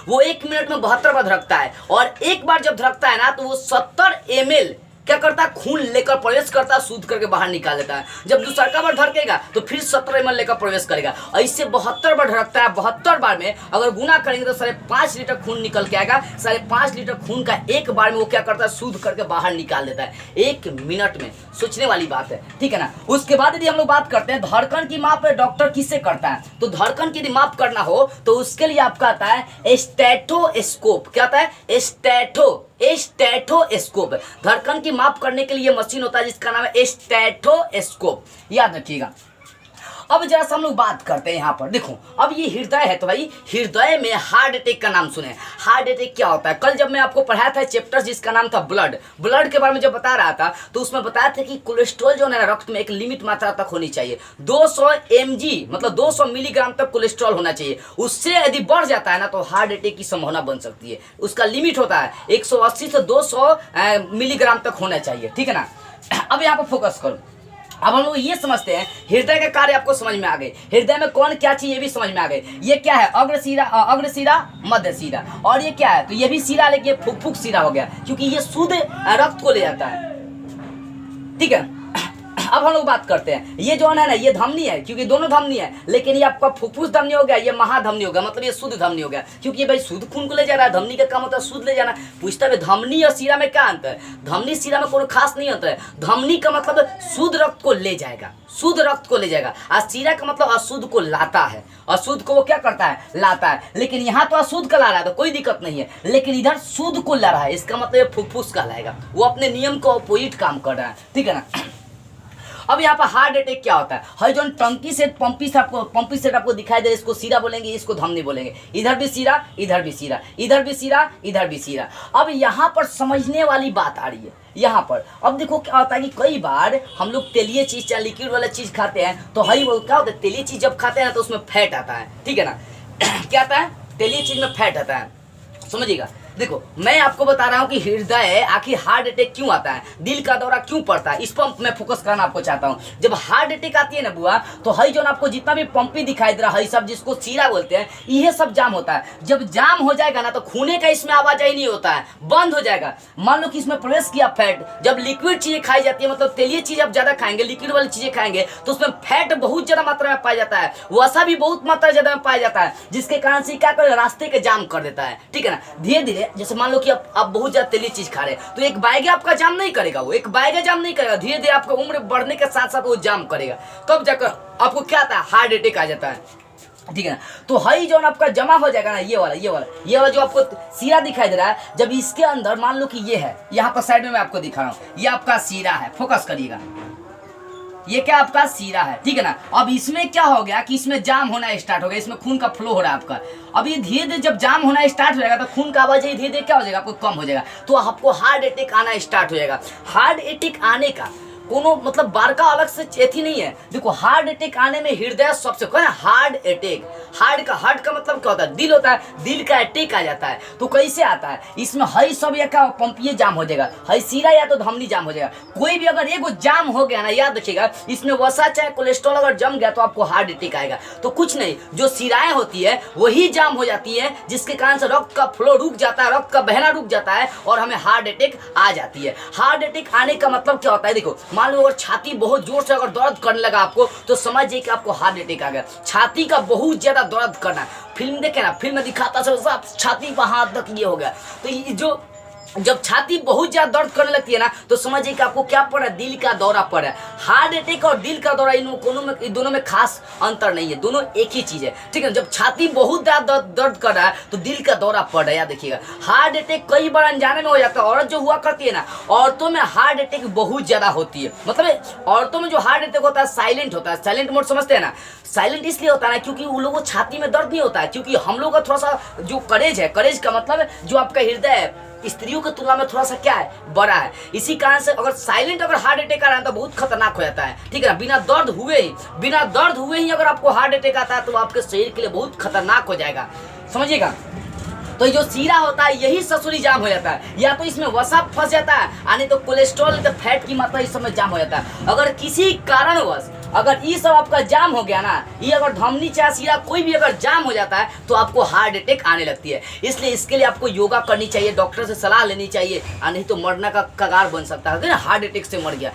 वो 1 मिनट में 72 बार धड़कता है, और एक बार जब धड़कता है ना तो वो 70 ml क्या करता है, खून लेकर प्रवेश करता है, शुद्ध करके बाहर निकाल देता है। जब दूसरा बार धड़केगा तो फिर 70 ml लेकर प्रवेश करेगा। ऐसे 72 बार धड़कता है। 72 बार में अगर गुना करेंगे तो 5.5 लीटर खून निकल के आएगा। 5.5 लीटर खून का एक बार में वो क्या करता है, शुद्ध करके बाहर निकाल देता है 1 मिनट में। सोचने वाली बात है, ठीक है ना। उसके बाद यदि हम लोग बात करते हैं धड़कन की माप डॉक्टर किससे करता है, तो धड़कन की यदि माप करना हो तो उसके लिए आपका आता है स्टेथोस्कोप। क्या आता है? स्टेथोस्कोप। धड़कन की माप करने के लिए मशीन होता है जिसका नाम है स्टेथोस्कोप, याद रखिएगा। अब जरा सा हम लोग बात करते हैं यहाँ पर, देखो अब ये हृदय है तो भाई हृदय में हार्ट अटैक का नाम सुने। हार्ट अटैक क्या होता है, कल जब मैं आपको पढ़ाया था चैप्टर जिसका नाम था ब्लड के बारे में जब बता रहा था तो उसमें बताया था कि कोलेस्ट्रॉल जो है रक्त में एक लिमिट मात्रा तक होनी चाहिए। 200 mg मतलब 200 मिलीग्राम तक कोलेस्ट्रॉल होना चाहिए। उससे यदि बढ़ जाता है ना तो हार्ट अटैक की संभावना बन सकती है। उसका लिमिट होता है 180 से 200 मिलीग्राम तक होना चाहिए, ठीक है ना। अब यहाँ पर फोकस करो। अब हम लोग ये समझते हैं हृदय का कार्य आपको समझ में आ गए, हृदय में कौन क्या चीज ये भी समझ में आ गए। ये क्या है, अग्रशिरा मध्य शिरा, और ये क्या है, तो ये भी शिरा लेकिन फुफ्फुस शिरा हो गया क्योंकि ये शुद्ध रक्त को ले जाता है, ठीक है। अब हम लोग बात करते हैं, ये जो है ना ये धमनी है क्योंकि दोनों धमनी है, लेकिन ये आपका फुफ्फुस धमनी हो गया, ये महाधमनी हो गया, मतलब ये शुद्ध धमनी हो गया क्योंकि ये भाई शुद्ध खून को ले जा रहा है। धमनी का काम होता है शुद्ध ले जाना। पूछता है धमनी और शिरा में क्या अंतर है, धमनी शिरा में कोई खास नहीं होता है। धमनी का मतलब शुद्ध रक्त को ले जाएगा, शुद्ध रक्त को ले जाएगा, और शिरा का मतलब अशुद्ध को लाता है। अशुद्ध को वो क्या करता है, लाता है। लेकिन यहाँ तो अशुद्ध का ला रहा है तो कोई दिक्कत नहीं है, लेकिन इधर शुद्ध को ला रहा है, इसका मतलब फुफ्फुस कहलाएगा। वो अपने नियम को अपोजिट काम कर रहा है, ठीक है ना। अब यहाँ पर हार्ट अटैक क्या होता है, हर जो टंकी से पंपी सेट आपको दिखाई दे, इसको सीरा बोलेंगे, इसको धमनी बोलेंगे। इधर भी सीरा, इधर भी सीरा, इधर भी सीरा, इधर भी सीरा। अब यहाँ पर समझने वाली बात आ रही है यहाँ पर। अब देखो क्या होता है कि कई बार हम लोग तेलीय चीज या लिक्विड वाला चीज खाते हैं तो हरी क्या होता है, तेलीय चीज जब खाते हैं तो उसमें फैट आता है, ठीक है ना। क्या आता है, तेलीय चीज में फैट आता है, समझिएगा। देखो मैं आपको बता रहा हूँ कि हृदय आखिर हार्ट अटैक क्यों आता है, दिल का दौरा क्यों पड़ता है, इस पर मैं फोकस करना आपको चाहता हूँ। जब हार्ट अटैक आती है ना बुआ, तो हई जो आपको जितना भी पंपी दिखाई दे रहा है सब, जिसको सीरा बोलते हैं, यह सब जाम होता है। जब जाम हो जाएगा ना तो खूने का इसमें आवाजाही नहीं होता है, बंद हो जाएगा। मान लो कि इसमें प्रवेश किया फैट, जब लिक्विड चीजें खाई जाती है, मतलब तेलीय चीज आप ज्यादा खाएंगे, लिक्विड वाली चीजें खाएंगे तो उसमें फैट बहुत ज्यादा मात्रा में पाया जाता है, वसा भी बहुत मात्रा ज्यादा में पाया जाता है, जिसके कारण से क्या करे, रास्ते के जाम कर देता है, ठीक है ना। धीरे धीरे जैसे मान लो कि आप बहुत ज्यादा तेली चीज खा रहे हैं तो एक बाइगे आपका जाम नहीं करेगा, वो एक बाइगे जाम नहीं करेगा, धीरे धीरे आपका उम्र बढ़ने के साथ साथ वो जाम करेगा, तब जाकर आपको क्या आता है, हार्ट अटैक आ जाता है। ठीक है ना। तो हई जो आपका जमा हो जाएगा ना, ये वाला जो आपको सीरा दिखाई दे रहा है, जब इसके अंदर मान लो कि ये है, यहाँ पर साइड में मैं आपको दिखा रहा हूँ, ये आपका सीरा है, फोकस करिएगा, ये क्या आपका सीरा है, ठीक है ना। अब इसमें क्या हो गया कि इसमें जाम होना स्टार्ट हो गया, इसमें खून का फ्लो हो रहा है आपका। अब ये धीरे धीरे जब जाम होना स्टार्ट हो जाएगा तो खून का आवाजाही धीरे धीरे क्या हो जाएगा, आपको कम हो जाएगा, तो आपको हार्ट अटैक आना स्टार्ट हो जाएगा। हार्ट अटैक आने का कोनो मतलब बार का अलग से चेती नहीं है। देखो हार्ट अटैक आने में हृदय सबसे कहना हार्ट अटैक, हार्ट का मतलब क्या होता है, दिल होता है, दिल का अटैक आ जाता है। तो कैसे आता है, इसमें हई सब या क्या पंपिए जाम हो जाएगा, हई सीरा या तो धमनी जाम हो जाएगा। कोई भी अगर एगो जाम हो गया ना, याद रखिएगा, इसमें वसा चाहे कोलेस्ट्रॉल अगर जम गया तो आपको हार्ट अटैक आएगा। तो कुछ नहीं, जो सिराएं होती है वही जाम हो जाती है, जिसके कारण से रक्त का फ्लो रुक जाता है, रक्त का बहना रुक जाता है और हमें हार्ट अटैक आ जाती है। हार्ट अटैक आने का मतलब क्या होता है, देखो मान लो अगर छाती बहुत जोर से अगर दर्द करने लगा आपको, तो समझिए कि आपको हार्ट अटैक आ गया। छाती का बहुत ज्यादा दर्द करना, फिल्म देखे ना, फिल्म में दिखाता सब छाती पर हाथ रख ये हो गया। तो ये जो जब छाती बहुत ज्यादा दर्द करने लगती है ना, तो समझिए कि आपको क्या पड़ रहा है, दिल का दौरा पड़ रहा है। हार्ट अटैक और दिल का दौरा इन दोनों में खास अंतर नहीं है, दोनों एक ही चीज है, ठीक है। जब छाती बहुत ज्यादा दर्द कर रहा है तो दिल का दौरा पड़ रहा है, याद देखिएगा। हार्ट अटैक कई बार अनजाने में हो जाता है। औरत जो हुआ करती है ना, औरतों में हार्ट अटैक बहुत ज्यादा होती है। मतलब औरतों में जो हार्ट अटैक होता है साइलेंट होता है, साइलेंट मोड समझते हैं ना। साइलेंट इसलिए होता है ना क्योंकि उन लोगों को छाती में दर्द नहीं होता है, क्योंकि हम लोग का थोड़ा सा जो करेज है, करेज का मतलब है जो आपका हृदय है स्त्रियों की तुलना में थोड़ा सा क्या है, बड़ा है। इसी कारण से अगर साइलेंट अगर हार्ट अटैक आ रहा है तो बहुत खतरनाक हो जाता है, ठीक है ना। बिना दर्द हुए ही अगर आपको हार्ट अटैक आता है तो आपके शरीर के लिए बहुत खतरनाक हो जाएगा, समझिएगा। तो ये जो सीरा होता है यही ससुरी जाम हो जाता है, या तो इसमें वसा फंस जाता है, यानी तो कोलेस्ट्रॉल के फैट की मात्रा इस समय जाम हो जाता है। अगर किसी कारणवश अगर ये सब आपका जाम हो गया ना, ये अगर धमनी चाहे सीरा कोई भी अगर जाम हो जाता है तो आपको हार्ट अटैक आने लगती है। इसलिए इसके लिए आपको योगा करनी चाहिए, डॉक्टर से सलाह लेनी चाहिए, नहीं तो मरने का कगार बन सकता है ना। हार्ट अटैक से मर गया,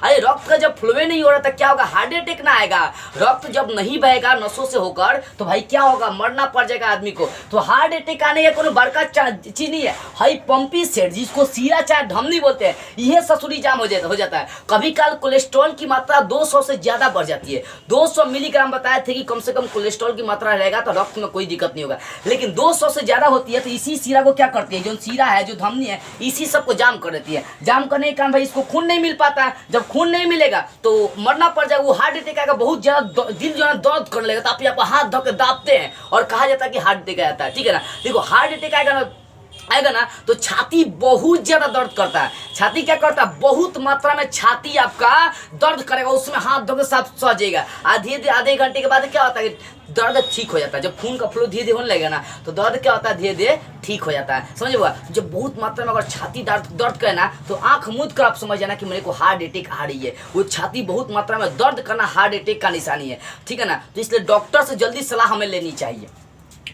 अरे रक्त का जब फ्लो नहीं हो रहा था क्या होगा, हार्ट अटैक ना आएगा। रक्त जब नहीं बहेगा नसों से होकर तो भाई क्या होगा, मरना पड़ जाएगा आदमी को। तो हार्ट अटैक आने का कोई बड़का चीज नहीं है। हाई पंपी सेट जिसको सीरा चाहे धमनी बोलते हैं, यह ससुरी जाम हो जाता है। कभी काल कोलेस्ट्रॉल की मात्रा 200 से ज्यादा बढ़ जाती है। 200 मिलीग्राम बताए थे कि कम से कम कोलेस्ट्रॉल की मात्रा रहेगा तो रक्त में कोई दिक्कत नहीं होगा, लेकिन 200 से ज्यादा होती है तो इसी सीरा को क्या करती है, जो सीरा है जो धमनी है इसी सबको जाम कर देती है। जाम करने के कारण भाई इसको खून नहीं मिल पाता है, जब खून नहीं मिलेगा तो मरना पड़ जाएगा, वो हार्ट अटैक आएगा। बहुत ज्यादा दिल जो है दर्द करने लगेगा, तो आप यहाँ पर हाथ धो के दाबते हैं और कहा जाता है कि हार्ट अटैक आता है, ठीक है ना। देखो हार्ट अटैक आएगा ना तो छाती बहुत ज्यादा दर्द करता है। छाती क्या करता है, बहुत मात्रा में छाती आपका दर्द करेगा, उसमें हाथ धो के साथ सो जाएगा। आधे घंटे के बाद क्या होता है, दर्द ठीक हो जाता है। जब खून का फ्लो धीरे धीरे होने लगेगा ना तो दर्द क्या होता है, धीरे धीरे ठीक हो जाता है, समझ हुआ। जब बहुत मात्रा में अगर छाती दर्द करे ना तो आंख मूंद कर आप समझ जाना कि मेरे को हार्ट अटैक आ रही है। वो छाती बहुत मात्रा में दर्द करना हार्ट अटैक का निशानी है, ठीक है ना। तो इसलिए डॉक्टर से जल्दी सलाह हमें लेनी चाहिए।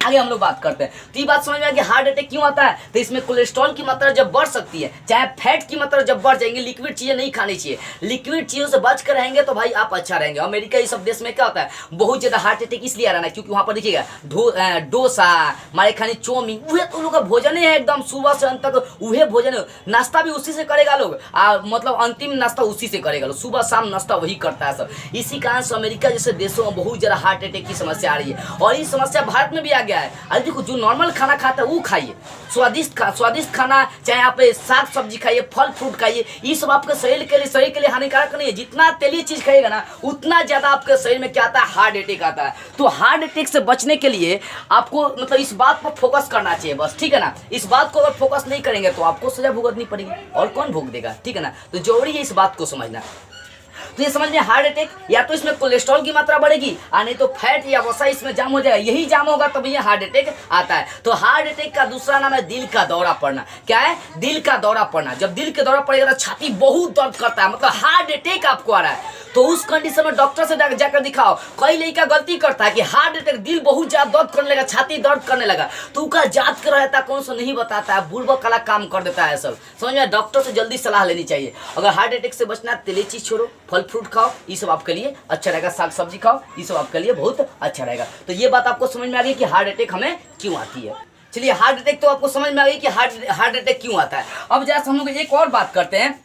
आगे हम लोग बात करते हैं। तो ये बात समझ में आ कि हार्ट अटैक क्यों आता है, तो इसमें कोलेस्ट्रॉल की मात्रा जब बढ़ सकती है, चाहे फैट की मात्रा जब बढ़ जाएंगे, लिक्विड चीजें नहीं खानी चाहिए। लिक्विड चीजों से बच कर रहेंगे तो भाई आप अच्छा रहेंगे। अमेरिका ये सब देश में क्या होता है, बहुत ज्यादा हार्ट अटैक इसलिए आ रहा है क्योंकि वहां पर देखिएगा डोसा मारे खानी चौमिन, वह तो लोग का भोजन ही है एकदम सुबह से अंत तक वह भोजन, नाश्ता भी उसी से करेगा लोग, मतलब अंतिम नाश्ता उसी से करेगा लोग, सुबह शाम नाश्ता वही करता है सब। इसी कारण से अमेरिका जैसे देशों में बहुत ज्यादा हार्ट अटैक की समस्या आ रही है, और ये समस्या भारत में भी आ गया है। अरे देखो जो नॉर्मल खाना खाता है वो खाइए, स्वादिष्ट खाना, चाहे आप साग सब्जी खाइए, फल फ्रूट खाइए, ये सब आपके शरीर के लिए हानिकारक नहीं है। जितना तेली चीज खाइएगा ना उतना ज्यादा आपके शरीर में क्या आता है, हार्ट अटैक आता है। तो हार्ट अटैक से बचने के लिए आपको मतलब इस बात पर फोकस करना चाहिए बस, ठीक है ना। इस बात को अगर फोकस नहीं करेंगे तो आपको सजा भुगतनी पड़ेगी, और कौन भोग देगा, ठीक है ना। तो जरूरी है इस बात को समझना। तो ये समझ में, हार्ट अटैक या तो इसमें कोलेस्ट्रॉल की मात्रा बढ़ेगी, नहीं तो फैट या वसा इसमें जाम हो जाएगा, यही जाम होगा तब ये हार्ट अटैक आता है। तो हार्ट अटैक का दूसरा नाम है दिल का दौरा पड़ना। क्या है, दिल का दौरा पड़ना। जब दिल का दौरा पड़ेगा तो छाती बहुत दर्द करता है, मतलब हार्ट अटैक आपको आ रहा है। तो उस कंडीशन में डॉक्टर से जाकर दिखाओ। कई लड़का गलती करता है कि हार्ट अटैक, दिल बहुत ज्यादा दर्द करने लगा, छाती दर्द करने लगा, तो उसका जांच कर रहता है, कौन सा नहीं बताता है, बुर्बक वाला काम कर देता है सब, समझ में। डॉक्टर से जल्दी सलाह लेनी चाहिए। अगर हार्ट अटैक से बचना, तेली चीज छोड़ो, फल फ्रूट खाओ, ये सब आपके लिए अच्छा रहेगा, साग सब्जी खाओ, ये सब आपके लिए बहुत अच्छा रहेगा। तो ये बात आपको समझ में आ गई कि हार्ट अटैक हमें क्यों आती है। चलिए, हार्ट अटैक तो आपको समझ में आ गई कि हार्ट अटैक क्यों आता है। अब जरा हम लोग एक और बात करते हैं।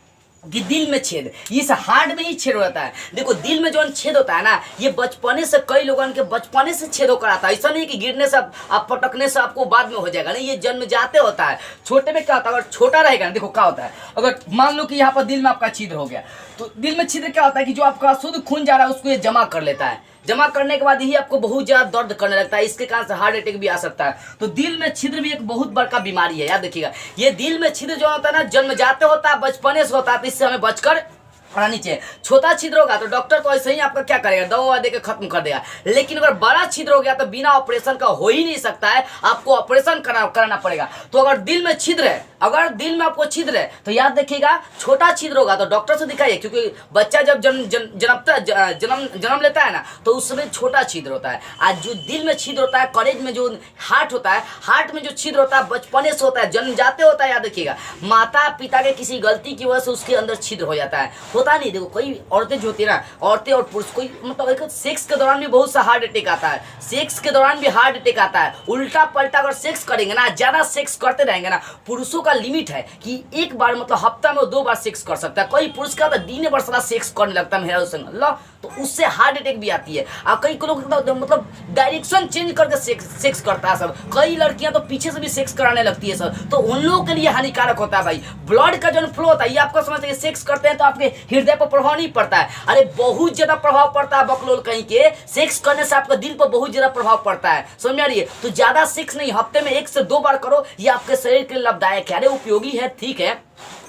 कि दिल में छेद, इस हार्ट में ही छेद रहता है। देखो दिल में जो छेद होता है ना, ये बचपने से कई लोगों के बचपने से छेद होकर आता है। ऐसा नहीं कि गिरने से आप पटकने से आपको बाद में हो जाएगा, नहीं, ये जन्म जाते होता है। छोटे में क्या होता है, अगर छोटा रहेगा ना, देखो क्या होता है, अगर मान लो कि यहाँ पर दिल में आपका छिद्र हो गया, तो दिल में छिद्र क्या होता है कि जो आपका शुद्ध खून जा रहा है उसको ये जमा कर लेता है। जमा करने के बाद ही आपको बहुत ज्यादा दर्द करने लगता है, इसके कारण से हार्ट अटैक भी आ सकता है। तो दिल में छिद्र भी एक बहुत बड़का बीमारी है, याद देखिएगा। ये दिल में छिद्र जो होता है ना, जन्म जाते होता है, बचपने से होता है, तो इससे हमें बचकर रहनी चाहिए। छोटा छिद्र होगा तो डॉक्टर तो ऐसे ही आपका क्या करेगा, दवा दे के खत्म कर देगा। लेकिन अगर बड़ा छिद्र हो गया तो बिना ऑपरेशन का हो ही नहीं सकता है, आपको ऑपरेशन कराना पड़ेगा। तो अगर दिल में छिद्र है, अगर दिल में आपको छिद्र है, तो याद रखिएगा, छोटा छिद्र होगा तो डॉक्टर से दिखाइए, क्योंकि बच्चा जब जन्म लेता है ना, तो उस समय छोटा छिद्र होता है। आज जो दिल में छिद्र होता है, करेज में जो हार्ट होता है, हार्ट में जो छिद्र होता है बचपने से होता है, जन्म जाते होता है। याद रखिएगा, माता पिता के किसी गलती की वजह से उसके अंदर छिद्र हो जाता है। होता नहीं, देखो कोई औरतें जो होती है ना, औरतें और पुरुष, कोई मतलब सेक्स के दौरान भी बहुत सा हार्ट अटैक आता है, सेक्स के दौरान भी हार्ट अटैक आता है। उल्टा पलटा अगर सेक्स करेंगे ना, ज्यादा सेक्स करते रहेंगे ना, पुरुषों का लिमिट है कि एक बार मतलब हफ्ता में 2 बार सेक्स कर सकता है। कोई पुरुष का तो दिन भर सारा सेक्स करने लगता है मेरा संग, तो उससे हार्ट अटैक भी आती है। और कई लोग मतलब डायरेक्शन चेंज करके सेक्स करता है सब। कई लड़कियां तो पीछे से भी सेक्स कराने लगती है सब, तो उन लोगों के लिए हानिकारक होता है भाई। ब्लड का जो फ्लो होता है, ये आपको समझते हैं, सेक्स करते हैं तो आपके हृदय पर प्रभाव नहीं पड़ता है, अरे बहुत ज्यादा प्रभाव पड़ता है बकलोल कहीं के। सेक्स करने से आपके दिल पर बहुत ज्यादा प्रभाव पड़ता है, समझ आ रही है। तो ज्यादा सेक्स नहीं, हफ्ते में 1 से 2 बार करो, ये आपके शरीर के लिए लाभदायक है। अरे उपयोगी है, ठीक है,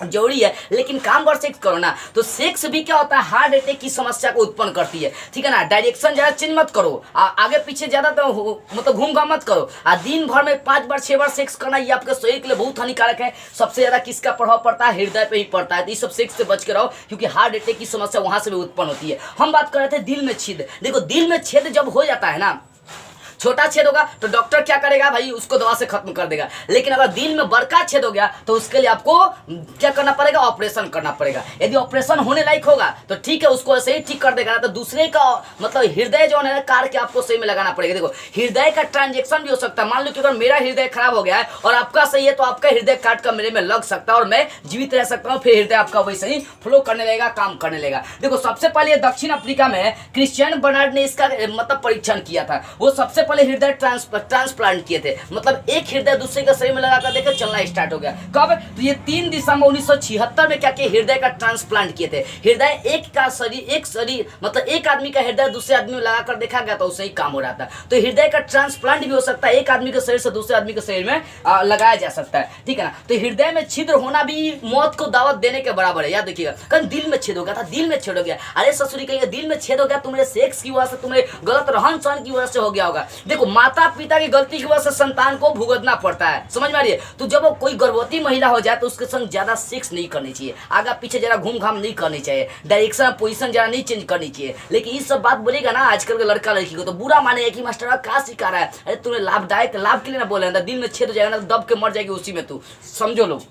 जरूरी है, लेकिन काम पर सेक्स करो ना। तो सेक्स भी क्या होता है, हार्ट अटैक की समस्या को उत्पन्न करती है, ठीक है ना। डायरेक्शन ज्यादा चेंज मत करो, आगे पीछे ज्यादा तो मतलब घूम घाम मत करो। दिन भर में 5 बार 6 बार सेक्स करना, ये आपके शरीर के लिए बहुत हानिकारक है। सबसे ज्यादा किसका प्रभाव पड़ता है, हृदय पे ही पड़ता है। तो ये सब सेक्स से बच के रहो, क्योंकि हार्ट अटैक की समस्या वहां से भी उत्पन्न होती है। हम बात कर रहे थे दिल में छेद। देखो दिल में छेद जब हो जाता है ना, छोटा छेद होगा तो डॉक्टर क्या करेगा भाई, उसको दवा से खत्म कर देगा। लेकिन अगर दिल में बड़का छेद हो गया तो उसके लिए आपको क्या करना पड़ेगा, ऑपरेशन करना पड़ेगा। यदि ऑपरेशन होने लायक होगा तो ठीक है, उसको ऐसे ही ठीक कर देगा, तो दूसरे का मतलब हृदय जो है कार के आपको सही में लगाना पड़ेगा। देखो हृदय का ट्रांजेक्शन भी हो सकता है। मान लो कि अगर मेरा हृदय खराब हो गया है और आपका सही है, तो आपका हृदय काट कर मेरे में लग सकता है और मैं जीवित रह सकता हूँ, फिर हृदय आपका वैसे ही फ्लो करने लगेगा, काम करने लगेगा। देखो सबसे पहले दक्षिण अफ्रीका में क्रिश्चियन बर्नार्ड ने इसका मतलब परीक्षण किया था। वो सबसे पहले हृदय ट्रांसप्लांट किए थे, मतलब एक हृदय दूसरे के शरीर में लगाकर देखा, चलना स्टार्ट हो गया। कब, तो ये 3 दिसंबर 1976 में क्या किया, हृदय का ट्रांसप्लांट किए थे। हृदय एक शरीर मतलब एक आदमी का हृदय दूसरे आदमी में लगाकर देखा गया, तो उससे ही काम हो रहा था। तो हृदय का ट्रांसप्लांट भी हो सकता है, एक आदमी के शरीर से दूसरे आदमी के शरीर में लगाया जा सकता है, ठीक है ना। तो हृदय में छिद्र होना भी मौत को दावत देने के बराबर है, याद देखिएगा। कहीं दिल में छेद हो गया था, दिल में छेद हो गया, अरे ससुरी कहिए दिल में छेद हो गया, तुम्हारे सेक्स की वजह से, तुम्हारे गलत रहन सहन की वजह से हो गया होगा। देखो माता पिता की गलती की वजह से संतान को भुगतना पड़ता है, समझ में आ रही है। तो जब वो कोई गर्भवती महिला हो जाए तो उसके संग ज्यादा सेक्स नहीं करनी चाहिए, आगे पीछे जरा घूम घाम नहीं करनी चाहिए, डायरेक्शन पोजीशन जरा नहीं चेंज करनी चाहिए। लेकिन ये सब बात बोलेगा ना आजकल के लड़का लड़की को, तो बुरा मानेगा कि मास्टर क्या सिखा रहा है, अरे तुम्हें लाभदायक लाभ के लिए ना बोले, दिल में छेद हो जाएगा ना, दब के मर जाएगी उसी में, तू समझो लोग,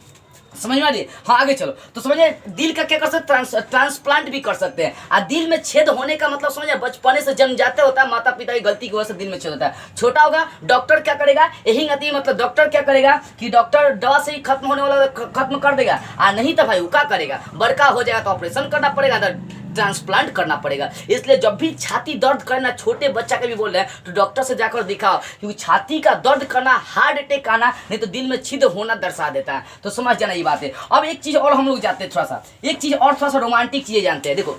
समझ में आ रही है। हाँ आगे चलो, तो समझिए दिल का क्या कर सकते हैं, ट्रांसप्लांट भी कर सकते हैं। और दिल में छेद होने का मतलब समझिए बचपने से जन्म जाते होता है, माता पिता की गलती की वजह से दिल में छेद होता है। छोटा होगा, डॉक्टर क्या करेगा, यही गति मतलब डॉक्टर क्या करेगा कि डॉक्टर दवा से ही खत्म होने वाला खत्म कर देगा। नहीं तो भाई वो क्या करेगा, बड़का हो जाएगा तो ऑपरेशन करना पड़ेगा, ट्रांसप्लांट करना पड़ेगा। इसलिए जब भी छाती दर्द करना, छोटे बच्चा के भी बोल रहे हैं, तो डॉक्टर से जाकर दिखाओ, क्योंकि छाती का दर्द करना, हार्ट अटैक आना, नहीं तो दिल में छिद्र होना दर्शा देता है। तो समझ जाना ये बात है। अब एक चीज और हम लोग जानते हैं, थोड़ा सा रोमांटिक चीजें जानते हैं। देखो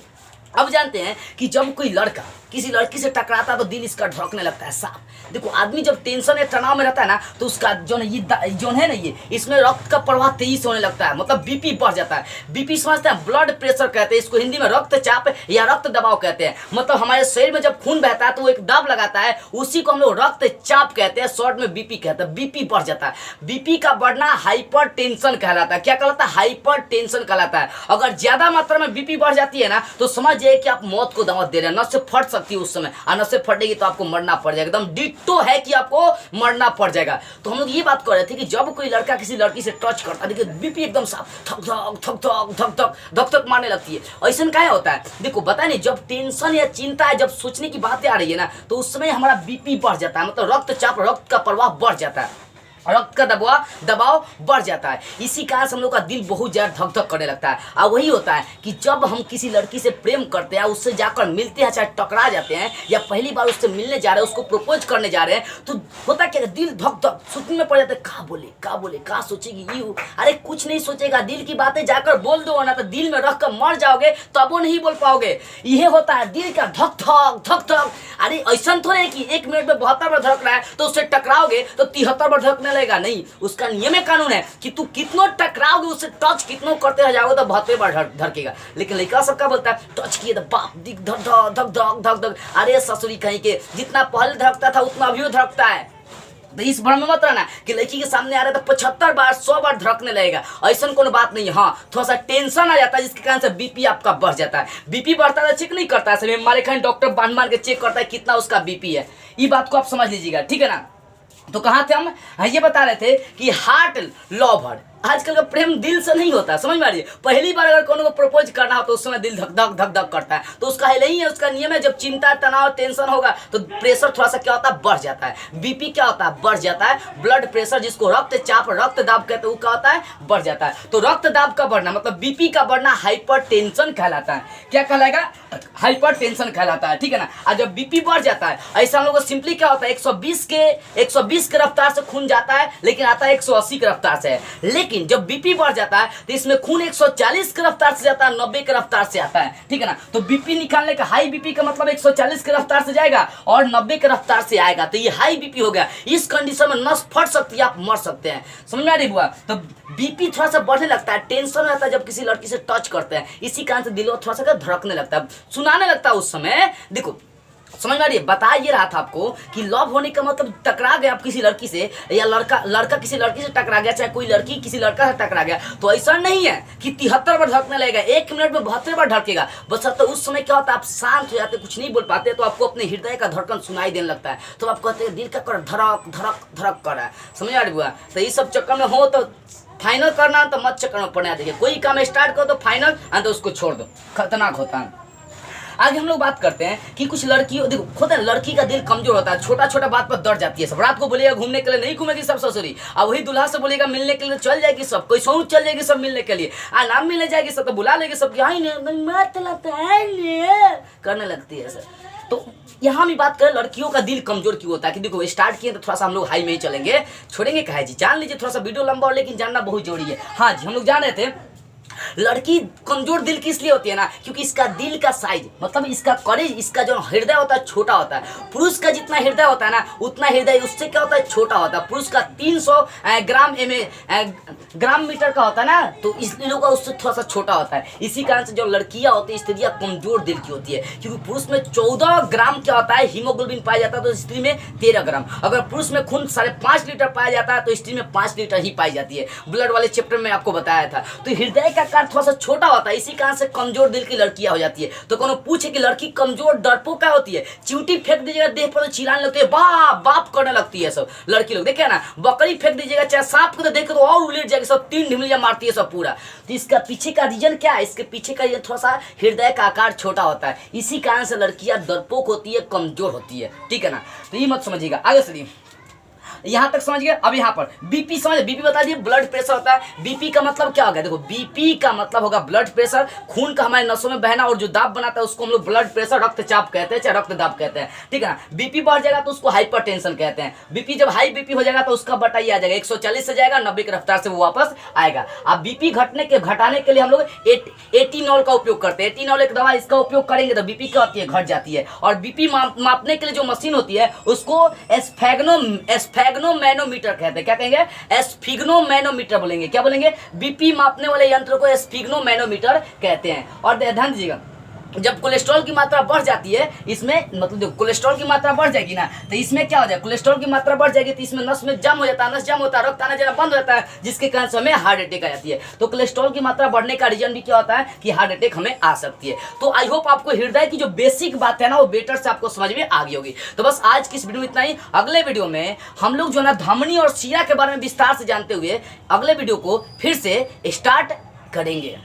अब जानते हैं कि जब कोई लड़का किसी लड़की से टकराता है तो दिल इसका धड़कने लगता है साफ। देखो आदमी जब टेंशन या तनाव में रहता है ना, तो उसका जो है ना ये इसमें रक्त का प्रवाह तेजी से होने लगता है, मतलब बीपी बढ़ जाता है। बीपी समझते हैं, ब्लड प्रेशर कहते हैं इसको, हिंदी में रक्तचाप या रक्त दबाव कहते हैं। मतलब हमारे शरीर में जब खून बहता है तो वो एक दाब लगाता है, उसी को हम लोग रक्तचाप कहते हैं, शॉर्ट में बीपी कहते हैं। बीपी बढ़ जाता है, बीपी का बढ़ना हाइपर टेंशन कहलाता है। क्या कहलाता है, हाइपर टेंशन कहलाता है। अगर ज्यादा मात्रा में बीपी बढ़ जाती है ना, तो समझ जाइए कि आप मौत को दावत दे रहे हैं, नस से फट सकती है उस समय, और नस से फटेगी तो आपको मरना पड़ जाएगा। एकदम डिट्टो है कि आपको मरना पड़ जाएगा। तो हम लोग ये बात कर रहे थे कि जब कोई लड़का किसी लड़की से टच करता है, देखिए बीपी एकदम साफ धक धक धक धक धक धक धक धक मारने लगती है। ऐसा क्या होता है, देखो बता नहीं, जब टेंशन या चिंता है, जब सोचने की बातें आ रही है ना, तो उस समय हमारा बीपी बढ़ जाता है, मतलब रक्तचाप, रक्त का प्रवाह बढ़ जाता है। रक्त का दबाव बढ़ जाता है। इसी कारण से हम लोग का दिल बहुत ज़्यादा धक धक करने लगता है। और वही होता है कि जब हम किसी लड़की से प्रेम करते हैं, उससे जाकर मिलते हैं, चाहे टकरा जाते हैं या पहली बार उससे मिलने जा रहे हैं, उसको प्रपोज करने जा रहे हैं, तो होता क्या, दिल धक धक सुनने में पड़ जाता है। कहाँ बोले कहाँ सोचेगी ये, अरे कुछ नहीं सोचेगा, दिल की बातें जाकर बोल दो, ना तो दिल में रख कर मर जाओगे तब वो नहीं बोल पाओगे। यह होता है दिल का धक धक। अरे ऐसा थोड़ा है कि 1 मिनट में 72 बार धड़क रहा है तो उससे टकराओगे तो 73 बार धड़कने लगेगा, नहीं। उसका नियम कानून है कि तू कितनों टकराओगे, उससे टच कितनों करते रह जाओगे तो 72 बार धड़केगा। लेकिन लड़का सबका बोलता है टच किए तो बाप दिख धक। अरे ससुरी कहीं के, जितना पहले धड़कता था उतना अभी धड़कता है। तो इस भ्रम में मत रहना कि लड़की के सामने आ रहा है तो 75 बार 100 बार धड़कने लगेगा, ऐसा कोई बात नहीं है। हाँ, थोड़ा सा टेंशन आ जाता है जिसके कारण से बीपी आपका बढ़ जाता है। बीपी बढ़ता है चेक नहीं करता है, सभी हमारे खान डॉक्टर बांध के चेक करता है कितना उसका बीपी है। ये बात को आप समझ लीजिएगा, ठीक है ना। तो कहाँ थे हम, ये बता रहे थे कि हार्ट लवर, आजकल का प्रेम दिल से नहीं होता, समझ में आ रही है। पहली बार अगर कोनो को प्रपोज करना हो तो उस समय दिल धक धक करता है, तो उसका है नहीं है, उसका नियम है। जब चिंता तनाव टेंशन होगा तो प्रेशर थोड़ा सा क्या होता है, बढ़ जाता है। बीपी क्या होता है, बढ़ जाता है। ब्लड प्रेशर जिसको रक्तचाप रक्त दाब कहते हैं वो क्या होता है, बढ़ जाता है। तो रक्त दाब का बढ़ना मतलब बीपी का बढ़ना हाइपर टेंशन कहलाता है। क्या कहलाएगा, हाइपर टेंशन कहलाता है, ठीक है ना। और जब बीपी बढ़ जाता है, ऐसा हम लोग को सिंपली क्या होता है, 120 के रफ्तार से खून जाता है लेकिन आता है 180 के रफ्तार से। लेकिन जब बीपी बढ़ जाता है तो इसमें खून 140 के रफ्तार से जाता है, 90 के रफ्तार से आता है, ठीक है ना। तो बीपी निकालने का, हाई बीपी का मतलब 140 के रफ्तार से जाएगा और 90 के रफ्तार से आएगा, तो ये हाई बीपी हो गया। इस कंडीशन में नस फट सकती है, आप मर सकते हैं, समझ में आ रही हुआ। तो बीपी थोड़ा सा बढ़ने लगता है, टेंशन रहता है जब किसी लड़की से टच करते हैं, इसी कारण से दिल थोड़ा सा धड़कने लगता है, सुनाने लगता है उस समय। देखो समझ में आ रही है, बता ये रहा था आपको कि लव होने का मतलब टकरा गया आप किसी लड़की से, या लड़का किसी लड़की से टकरा गया, चाहे कोई लड़की किसी लड़का से टकरा गया, तो ऐसा नहीं है कि 73 बार धड़कने लगेगा, 1 मिनट में 72 बार धड़केगा। बस तो उस समय क्या होता है, आप शांत हो जाते, कुछ नहीं बोल पाते, तो आपको अपने हृदय का धड़कन सुनाई देने लगता है, तो आप कहते हैं दिल का कर धड़क कर रहा है, समझ में आ रही है। तो इस सब चक्कर में हो तो फाइनल करना तो मत चक्कर में पड़ना। देखिए कोई काम स्टार्ट करो तो फाइनल, तो उसको छोड़ दो, खतरनाक होता है। आगे हम लोग बात करते हैं कि कुछ लड़कियों, देखो खुद लड़की का दिल कमजोर होता है, छोटा छोटा बात पर डर जाती है। सब रात को बोलेगा घूमने के लिए, नहीं घूमेगी सब ससुरी, और वही दुल्हा से बोलेगा मिलने के लिए, चल जाएगी सब, कोई सोच चल जाएगी सब मिलने के लिए, नाम मिलने जाएगी सब तो बुला लेगी सब, करने लगती है सर। तो यहाँ भी बात करें लड़कियों का दिल कमजोर क्यों होता है, कि देखो स्टार्ट किए तो थोड़ा सा हम लोग हाई में ही चलेंगे, छोड़ेंगे कहा जी, जान लीजिए थोड़ा सा वीडियो लंबा हो लेकिन जानना बहुत जरूरी है। हाँ जी, हम लोग जान रहे थे लड़की कमजोर दिल की इसलिए होती है ना, क्योंकि इसका दिल का साइज मतलब इसका करेज, इसका जो हृदय होता है छोटा होता है। पुरुष का जितना हृदय होता है ना, उतना हृदय उससे क्या होता है, छोटा होता है। पुरुष का 300 ग्राम मीटर का होता है ना, तो इसलिए लोग का उससे थोड़ा सा छोटा होता है। इसी कारण से जो लड़कियां होती है, स्त्रियां कमजोर दिल की होती है, क्योंकि पुरुष में 14 ग्राम क्या होता है, हीमोग्लोबिन पाया जाता है, तो स्त्री में 13 ग्राम। अगर पुरुष में खून 5.5 लीटर पाया जाता है तो स्त्री में 5 लीटर ही पाई जाती है। ब्लड वाले चैप्टर में आपको बताया था। तो हृदय का आकार थोड़ा सा छोटा होता है, इसी कारण से कमजोर दिल की लड़कियां हो जाती है। तो कोनो पूछे कि लड़की कमजोर डरपोक क्या होती है, चिंटी फेंक दीजिएगा देह पर तो चिल्लाने लगती है, बाप बाप करने लगती है सब लड़की लोग। देखिए ना, बकरी फेंक दीजिएगा चाहे सांप को तो देखे तो और उलट जाएगी सब, 3 ढिमलियां मारती है सब पूरा। तो इसका पीछे का रीजन क्या है, इसके पीछे का रीजन थोड़ा सा हृदय का आकार छोटा होता है, इसी कारण से लड़कियां डरपोक होती है, कमजोर होती है, ठीक है ना। तो ये मत समझिएगा। आगे चलिए, यहां तक समझ गए। अब यहां पर बीपी समझ, बीपी बता दिए ब्लड प्रेशर होता है। बीपी का मतलब क्या हो गया, देखो बीपी का मतलब होगा ब्लड प्रेशर, खून का हमारे नसों में बहना, और जो दाब बनाता है उसको हम लोग ब्लड प्रेशर रक्तचाप कहते हैं, चाहे रक्त दाब कहते हैं, ठीक है ना। बीपी बढ़ जाएगा तो उसको हाइपरटेंशन कहते हैं। बीपी जब हाई बीपी हो जाएगा तो उसका बटा ये आ जाएगा, 140 से जाएगा 90 की रफ्तार से वो वापस आएगा। अब बीपी घटाने के लिए हम लोग एटीनॉल का उपयोग करते हैं। एटीनॉल एक दवा, इसका उपयोग करेंगे तो बीपी क्या होती है, घट जाती है। और बीपी मापने के लिए जो मशीन होती है उसको एस्फेग्नोमैनोमीटर कहते हैं। क्या कहेंगे, एस्फिग्नोमैनोमीटर बोलेंगे। क्या बोलेंगे, बीपी मापने वाले यंत्र को एस्फिग्नोमैनोमीटर कहते हैं। और ध्यान दीजिएगा, जब कोलेस्ट्रॉल की मात्रा बढ़ जाती है इसमें, मतलब जो कोलेस्ट्रॉल की मात्रा बढ़ जाएगी ना, तो इसमें क्या हो जाए, कोलेस्ट्रॉल की मात्रा बढ़ जाएगी तो इसमें नस में जम हो जाता है, नस जम होता है, रक्त आना जाना बंद हो जाता है, जिसके कारण से हमें हार्ट अटैक आ जाती है। तो कोलेस्ट्रॉल की मात्रा बढ़ने का रीजन भी क्या होता है कि हार्ट अटैक हमें आ सकती है। तो आई होप आपको हृदय की जो बेसिक बात है ना वो बेटर से आपको समझ में आ गई होगी। तो बस आज की इस वीडियो में इतना ही। अगले वीडियो में हम लोग जो है ना धमनी और शिरा के बारे में विस्तार से जानते हुए अगले वीडियो को फिर से स्टार्ट करेंगे।